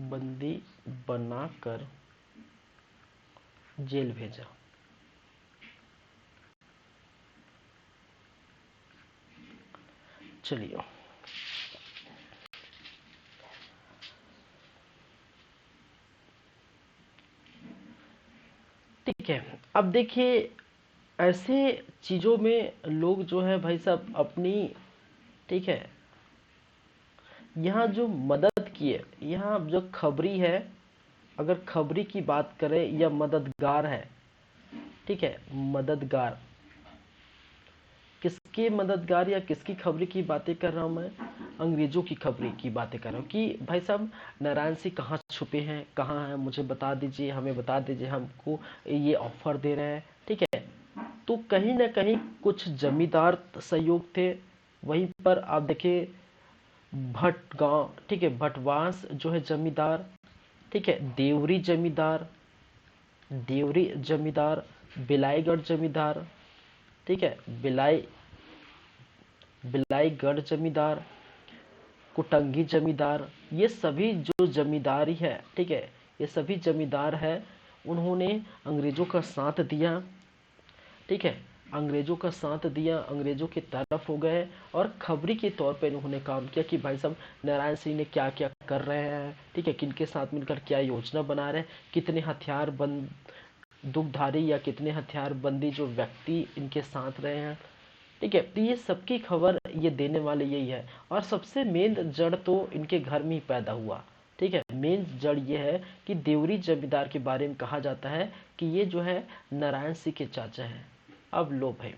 बंदी बनाकर जेल भेजा। चलिए, ठीक है। अब देखिए, ऐसे चीजों में लोग जो है भाई साहब अपनी, ठीक है, यहाँ जो मदद की है, यहाँ जो खबरी है, अगर खबरी की बात करें या मददगार है, ठीक है, मददगार, किसके मददगार या किसकी खबरी की बातें कर रहा हूँ मैं? अंग्रेजों की खबरी की बातें कर रहा हूँ कि भाई साहब नारायण सिंह कहाँ छुपे हैं, कहाँ हैं, मुझे बता दीजिए, हमें बता दीजिए, हमको ये ऑफर दे रहे हैं, ठीक है। तो कहीं ना कहीं कुछ जमींदार सहयोग थे। वहीं पर आप देखिए भट्ट गांव, ठीक है, भटवास जो है जमींदार, ठीक है, देवरी जमींदार, बिलाईगढ़ जमींदार, ठीक है, बिलाईगढ़ जमींदार, कुटंगी जमींदार, ये सभी जो जमींदारी है, ठीक है, ये सभी जमींदार है, उन्होंने अंग्रेजों का साथ दिया, ठीक है, अंग्रेजों का साथ दिया, अंग्रेजों की तरफ हो गए और खबरी के तौर पे इन्होंने काम किया कि भाई साहब नारायण सिंह ने क्या क्या कर रहे हैं, ठीक है, किनके साथ मिलकर क्या योजना बना रहे हैं, कितने हथियार बंद दुखधारी या कितने हथियार बंदी जो व्यक्ति इनके साथ रहे हैं, ठीक है। तो ये सबकी खबर ये देने वाले यही है। और सबसे मेन जड़ तो इनके घर में ही पैदा हुआ, ठीक है। मेन जड़ ये है कि देवरी जमींदार के बारे में कहा जाता है कि ये जो है नारायण सिंह के चाचा हैं। अब लो भाई,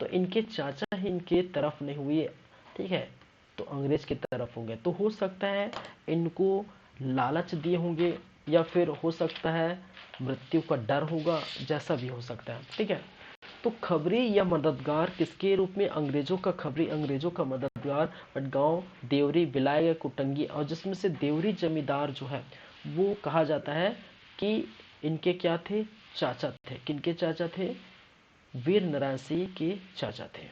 तो इनके चाचा ही इनके तरफ नहीं हुए, ठीक है, तो अंग्रेज की तरफ होंगे। तो हो सकता है इनको लालच दिए होंगे या फिर हो सकता है मृत्यु का डर होगा, जैसा भी हो सकता है, ठीक है। तो खबरी या मददगार किसके रूप में? अंग्रेजों का खबरी, अंग्रेजों का मददगार भटगांव, देवरी, बिलाय, कुटंगी, और जिसमें से देवरी जमींदार जो है वो कहा जाता है कि इनके क्या थे? चाचा थे। किनके चाचा थे? वीर नारायण सिंह के चाचा थे।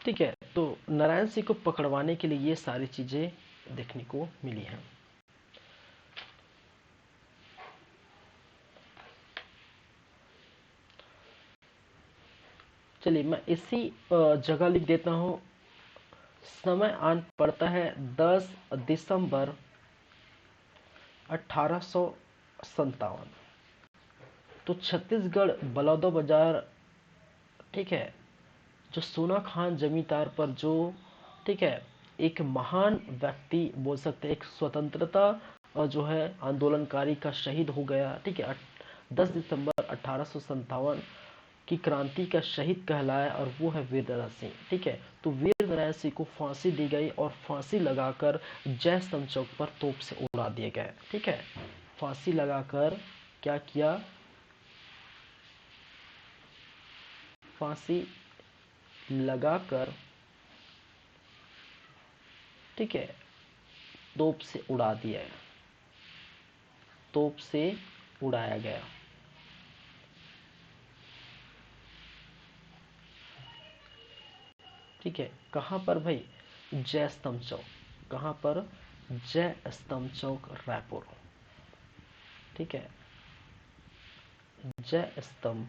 ठीक है, तो नारायण सिंह को पकड़वाने के लिए ये सारी चीजें देखने को मिली हैं। चलिए, मैं इसी जगह लिख देता हूं। समय आन पड़ता है 10 दिसंबर 1857। तो छत्तीसगढ़ बलौदाबाजार, ठीक है, जो सोना खान जमींदार पर जो, ठीक है, एक महान व्यक्ति बोल सकते हैं, एक स्वतंत्रता जो है आंदोलनकारी का शहीद हो गया, ठीक है, 10 दिसंबर 1857 की क्रांति का शहीद कहलाया, और वो है वीर नारायण सिंह, ठीक है। तो वीर नारायण सिंह को फांसी दी गई और फांसी लगाकर जय स्तंभ चौक पर तोप से उड़ा दिए गए, ठीक है। फांसी लगाकर क्या किया? फांसी लगाकर, ठीक है, तोप से उड़ा दिया, तोप से उड़ाया गया। ठीक है, कहां पर भाई? जय स्तंभ चौक। कहां पर? जय स्तंभ चौक, रायपुर, ठीक है, जय स्तंभ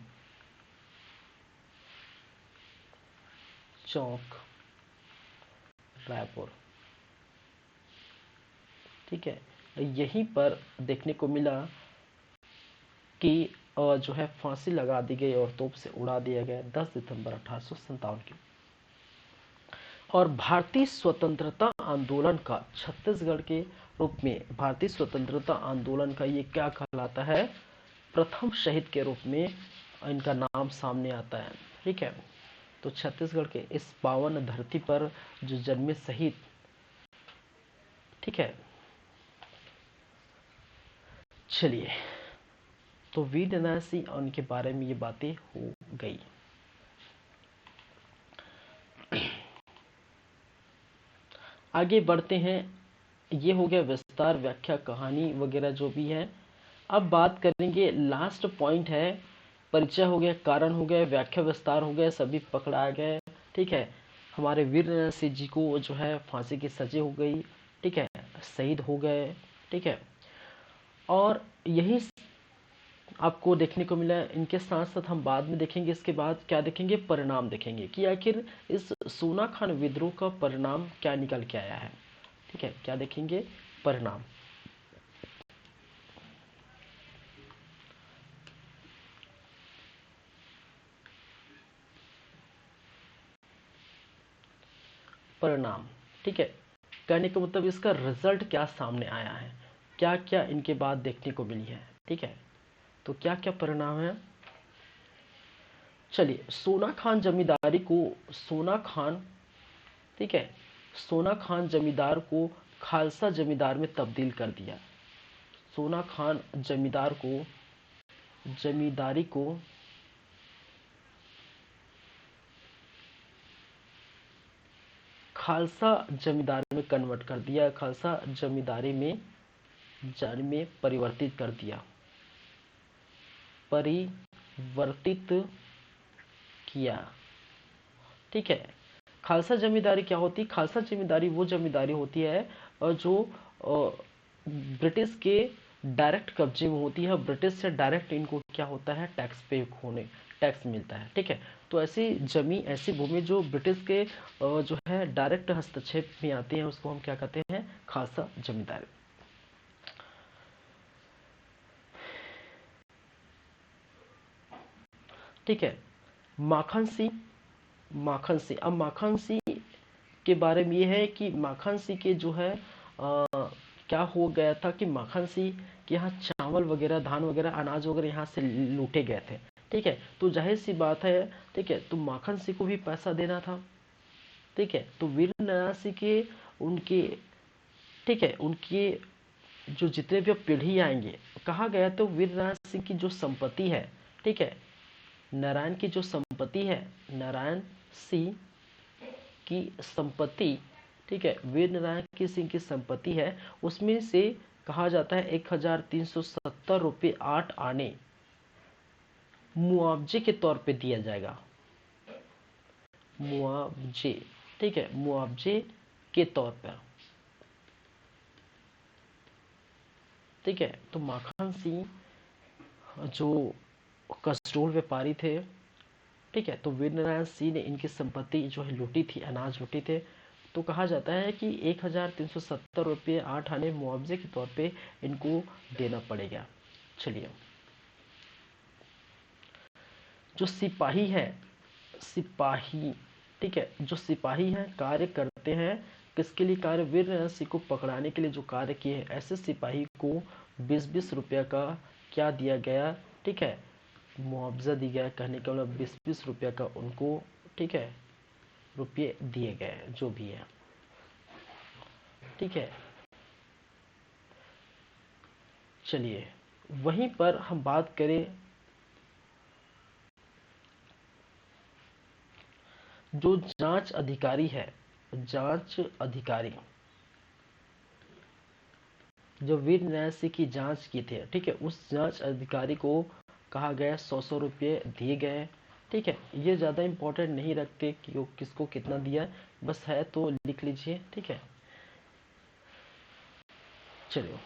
चौक, रायपुर, ठीक है। यहीं पर देखने को मिला कि जो है फांसी लगा दी गई और तोप से उड़ा दिया गया 10 सितंबर 1857 की। और भारतीय स्वतंत्रता आंदोलन का छत्तीसगढ़ के रूप में भारतीय स्वतंत्रता आंदोलन का ये क्या कहलाता है? प्रथम शहीद के रूप में इनका नाम सामने आता है। ठीक है। तो छत्तीसगढ़ के इस पावन धरती पर जो जन्मे शहीद, ठीक है। चलिए, तो वीर नारायण सिंह और उनके बारे में ये बातें हो गई। आगे बढ़ते हैं। ये हो गया विस्तार, व्याख्या, कहानी वगैरह जो भी है। अब बात करेंगे, लास्ट पॉइंट है, परिचय हो गया, कारण हो गया, व्याख्या विस्तार हो गया, सभी पकड़ा गए, ठीक है। हमारे वीर नारायण सिंह जी को जो है फांसी की सजा हो गई, ठीक है, शहीद हो गए, ठीक है। और यही आपको देखने को मिला। इनके साथ साथ हम बाद में देखेंगे, इसके बाद क्या देखेंगे, परिणाम देखेंगे कि आखिर इस सोना खान विद्रोह का परिणाम क्या निकल के आया है, ठीक है। क्या देखेंगे, परिणाम। परिणाम, ठीक है। कहने का मतलब इसका रिजल्ट क्या सामने आया है, क्या क्या इनके बाद देखने को मिली है, ठीक है। तो क्या क्या परिणाम है। चलिए, सोना खान जमींदारी को, सोना खान, ठीक है, सोना खान जमींदार को खालसा जमींदार में तब्दील कर दिया। सोना खान जमींदार को, जमींदारी को खालसा जमींदारी में कन्वर्ट कर दिया, खालसा जमींदारी में जाने में परिवर्तित कर दिया, परिवर्तित किया, ठीक है। खालसा जमींदारी क्या होती है, खालसा जमींदारी वो जमींदारी होती है जो ब्रिटिश के डायरेक्ट कब्जे में होती है। ब्रिटिश से डायरेक्ट इनको क्या होता है, टैक्स पे होने, टैक्स मिलता है, ठीक है। तो ऐसी जमी, ऐसी भूमि जो ब्रिटिश के जो है डायरेक्ट हस्तक्षेप में आती है, उसको हम क्या कहते हैं, खालसा जमींदारी, ठीक है। माखन सिंह, माखन सिंह, अब माखन सिंह के बारे में ये है कि माखन सिंह के जो है क्या हो गया था कि माखन सिंह के यहाँ चावल वगैरह, धान वगैरह, अनाज वगैरह यहाँ से लूटे गए थे, ठीक है। तो जाहिर सी बात है, ठीक है, तो माखन सिंह को भी पैसा देना था, ठीक है। तो वीर नारायण सिंह के, उनके, ठीक है, उनके जो जितने भी पीढ़ी आएंगे, कहा गया तो वीर नारायण सिंह की जो संपत्ति है, ठीक है, नारायण की जो संपत्ति है, नारायण सिंह की संपत्ति, ठीक है, वीर नारायण की सिंह की संपत्ति है, उसमें से कहा जाता है 1370 रुपये 8 आने मुआवजे के तौर पे दिया जाएगा, मुआवजे, ठीक है, मुआवजे के तौर पर, ठीक है। तो माखन सिंह जो कसडोल व्यापारी थे, ठीक है, तो वीर नारायण सिंह ने इनकी संपत्ति जो है लूटी थी, अनाज लूटी थे। तो कहा जाता है कि 1370 रुपये 8 आने मुआवजे के तौर पे इनको देना पड़ेगा। चलिए, जो सिपाही है, सिपाही, ठीक है, जो सिपाही हैं कार्य करते हैं, किसके लिए कार्य, वीर नारायण सिंह को पकड़ाने के लिए जो कार्य किए हैं, ऐसे सिपाही को 20-20 रुपया का क्या दिया गया, ठीक है, मुआवजा दिया गया। कहने का मतलब 20-20 रुपया का उनको, ठीक है, रुपये दिए गए, जो भी है, ठीक है। चलिए, वहीं पर हम बात करें, जो जांच अधिकारी है, जांच अधिकारी जो वीर नारायण सिंह की जांच की थी, ठीक है, उस जांच अधिकारी को कहा गया 100-100 रुपये दिए गए, ठीक है। ये ज़्यादा इम्पोर्टेंट नहीं रखते कि वो किसको कितना दिया, बस है तो लिख लीजिए, ठीक है। चलिए,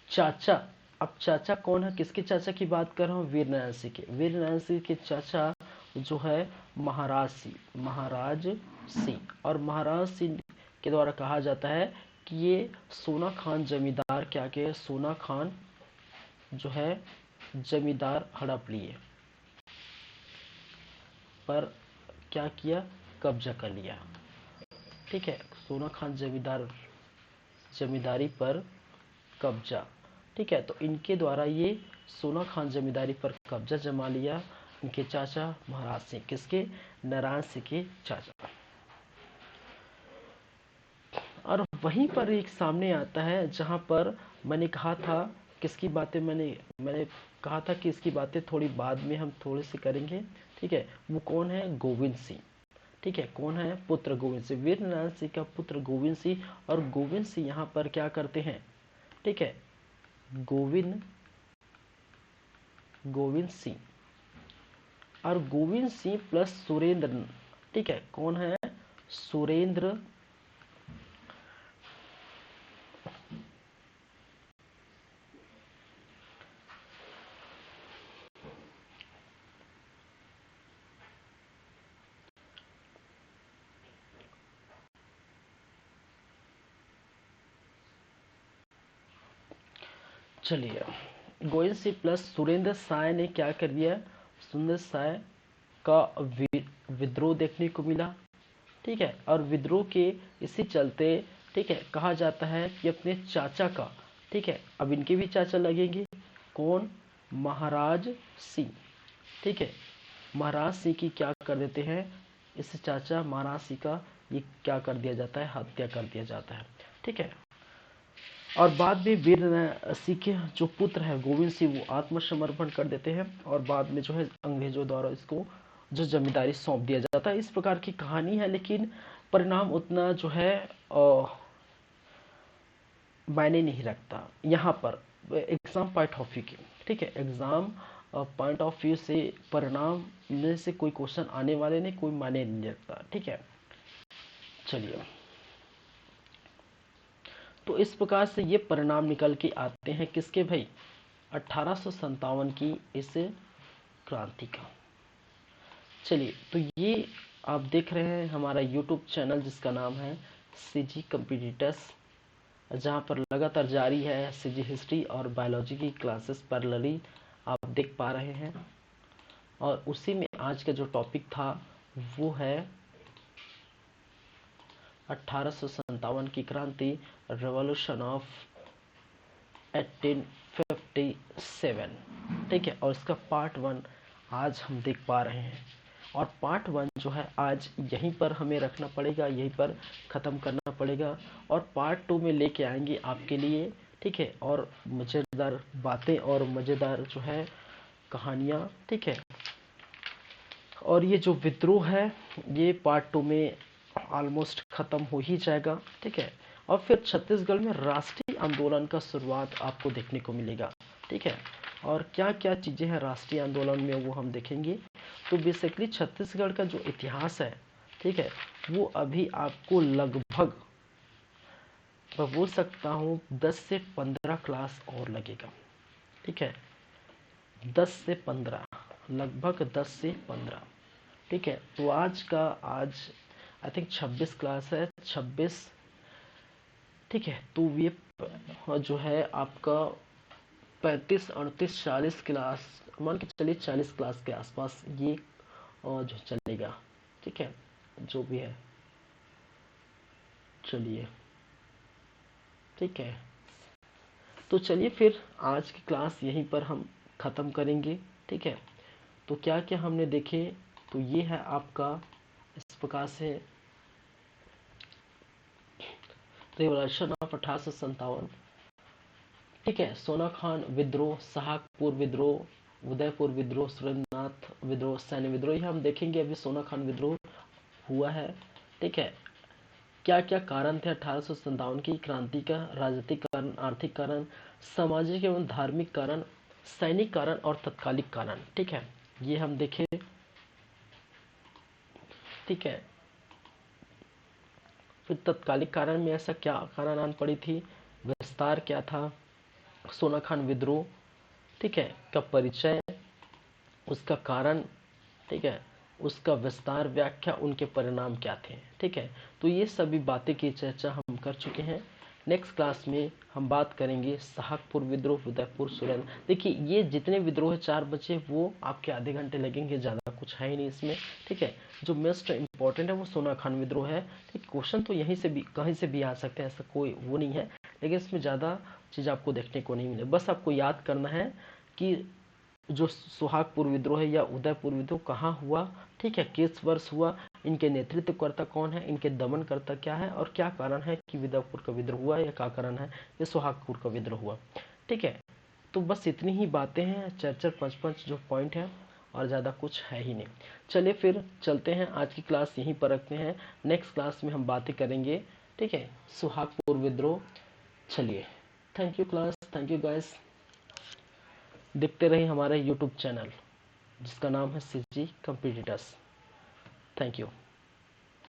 चाचा, अब चाचा कौन है, किसके चाचा की बात कर रहा हूँ, वीर नारायण सिंह के, वीर नारायण सिंह के चाचा जो है महाराज सिंह, महाराज सिंह, और महाराज सिंह के द्वारा कहा जाता है कि ये सोना खान जमींदार क्या के, सोना खान जो है जमींदार हड़प लिए, पर क्या किया, कब्जा कर लिया, ठीक है। सोना खान जमींदार जमींदारी पर कब्जा। ठीक है, तो इनके द्वारा ये सोना खान जमींदारी पर कब्जा जमा लिया इनके चाचा महाराज सिंह, किसके, नारायण सिंह के चाचा। और वहीं पर एक सामने आता है जहां पर मैंने कहा था किसकी बातें मैंने कहा था कि इसकी बातें थोड़ी बाद में हम थोड़ी सी करेंगे। ठीक है, वो कौन है, गोविंद सिंह। ठीक है, कौन है, पुत्र गोविंद सिंह, वीर नारायण सिंह का पुत्र गोविंद सिंह। और गोविंद सिंह यहाँ पर क्या करते हैं, ठीक है, गोविंद सिंह और गोविंद सिंह प्लस सुरेंद्र। ठीक है, कौन है, सुरेंद्र चलिए, गोविंद सिंह प्लस सुरेंद्र साय ने क्या कर दिया, सुरेंद्र साय का विद्रोह देखने को मिला। ठीक है, और विद्रोह के इसी चलते, ठीक है, कहा जाता है कि अपने चाचा का, ठीक है, अब इनके भी चाचा लगेंगे, कौन, महाराज सिंह। ठीक है, महाराज सिंह की क्या कर देते हैं, इस चाचा महाराज सिंह का ये क्या कर दिया जाता है, हत्या कर दिया जाता है। ठीक है, और बाद में वीर सिंह के जो पुत्र है गोविंद सिंह वो आत्मसमर्पण कर देते हैं और बाद में जो है अंग्रेजों द्वारा इसको जो जमींदारी सौंप दिया जाता है। इस प्रकार की कहानी है, लेकिन परिणाम उतना जो है मायने नहीं रखता यहाँ पर एग्जाम पॉइंट ऑफ व्यू की। ठीक है, एग्जाम पॉइंट ऑफ व्यू से परिणाम में से कोई क्वेश्चन आने वाले नहीं, कोई मायने नहीं रखता। ठीक है, चलिए, तो इस प्रकार से ये परिणाम निकल के आते हैं किसके भाई, 1857 की इस क्रांति का। चलिए, तो ये आप देख रहे हैं हमारा यूट्यूब चैनल जिसका नाम है सीजी कंपटीटर्स, जहाँ पर लगातार जारी है सीजी हिस्ट्री और बायोलॉजी की क्लासेस पैरेलली आप देख पा रहे हैं। और उसी में आज का जो टॉपिक था वो है 1857 की क्रांति, रेवोल्यूशन ऑफ 1857। ठीक है, और इसका पार्ट 1 आज हम देख पा रहे हैं। और पार्ट 1 जो है आज यहीं पर हमें रखना पड़ेगा, यहीं पर ख़त्म करना पड़ेगा और पार्ट 2 में लेके आएंगे आपके लिए। ठीक है, और मज़ेदार बातें और मज़ेदार जो है कहानियाँ। ठीक है, और ये जो विद्रोह है ये पार्ट 2 में ऑलमोस्ट ख़त्म हो ही जाएगा। ठीक है, और फिर छत्तीसगढ़ में राष्ट्रीय आंदोलन का शुरुआत आपको देखने को मिलेगा। ठीक है, और क्या क्या चीज़ें हैं राष्ट्रीय आंदोलन में वो हम देखेंगे। तो बेसिकली छत्तीसगढ़ का जो इतिहास है, ठीक है, वो अभी आपको लगभग मैं बोल सकता हूँ 10 से 15 क्लास और लगेगा। ठीक है, 10 से 15, लगभग 10 से 15। ठीक है, तो आज आई थिंक 26 क्लास है, 26। ठीक है, तो ये जो है आपका 35, 38, 40 क्लास, मान के चलिए 40 क्लास के आसपास ये जो चलेगा। ठीक है, जो भी है, चलिए, ठीक है, तो चलिए फिर आज की क्लास यहीं पर हम ख़त्म करेंगे। ठीक है, तो क्या क्या हमने देखे, तो ये है आपका इस प्रकार से रेवोल्यूशन ऑफ 1857। ठीक है, सोना खान विद्रोह, सहाकपुर विद्रोह, उदयपुर विद्रोह, सुरेंद्रनाथ विद्रोह, सैन्य विद्रोह, ये हम देखेंगे। अभी सोना खान विद्रोह हुआ है। ठीक है, क्या क्या कारण थे 1857 की क्रांति का, राजनीतिक कारण, आर्थिक कारण, सामाजिक एवं धार्मिक कारण, सैनिक कारण और तत्कालिक कारण। ठीक है, ये हम देखें। ठीक है, फिर तत्कालिक कारण में ऐसा क्या कारण आन पड़ी थी, विस्तार क्या था, सोना खान विद्रोह, ठीक है, का परिचय, उसका कारण, ठीक है, उसका विस्तार, व्याख्या, उनके परिणाम क्या थे। ठीक है, तो ये सभी बातें की चर्चा हम कर चुके हैं। नेक्स्ट क्लास में हम बात करेंगे सहाकपुर विद्रोह, उदयपुर, सुरेंद्र। देखिए, ये जितने विद्रोह 4 बचे वो आपके आधे घंटे लगेंगे, ज़्यादा कुछ है ही नहीं इसमें। ठीक है, जो मोस्ट इंपॉर्टेंट है वो सोना खान विद्रोह है। ठीक, क्वेश्चन तो यहीं से भी कहीं से भी आ सकते हैं, ऐसा कोई वो नहीं है, लेकिन इसमें ज़्यादा चीज़ आपको देखने को नहीं मिले। बस आपको याद करना है कि जो सुहागपुर विद्रोह है या उदयपुर विद्रोह कहाँ हुआ, ठीक है, किस वर्ष हुआ, इनके नेतृत्वकर्ता कौन है, इनके दमनकर्ता क्या है, और क्या कारण है कि उदयपुर का विद्रोह हुआ, या क्या कारण है ये सुहागपुर का विद्रोह हुआ। ठीक है, तो बस इतनी ही बातें हैं, चार चार पाँच पाँच जो पॉइंट हैं, और ज़्यादा कुछ है ही नहीं। चलिए फिर चलते हैं, आज की क्लास यहीं पर रखते हैं, नेक्स्ट क्लास में हम बातें करेंगे, ठीक है, सुहागपुर विद्रोह। चलिए, thank you class, thank you guys. देखते रहिए हमारे यूट्यूब चैनल जिसका नाम है CG कॉम्पिटिटर्स। Thank you.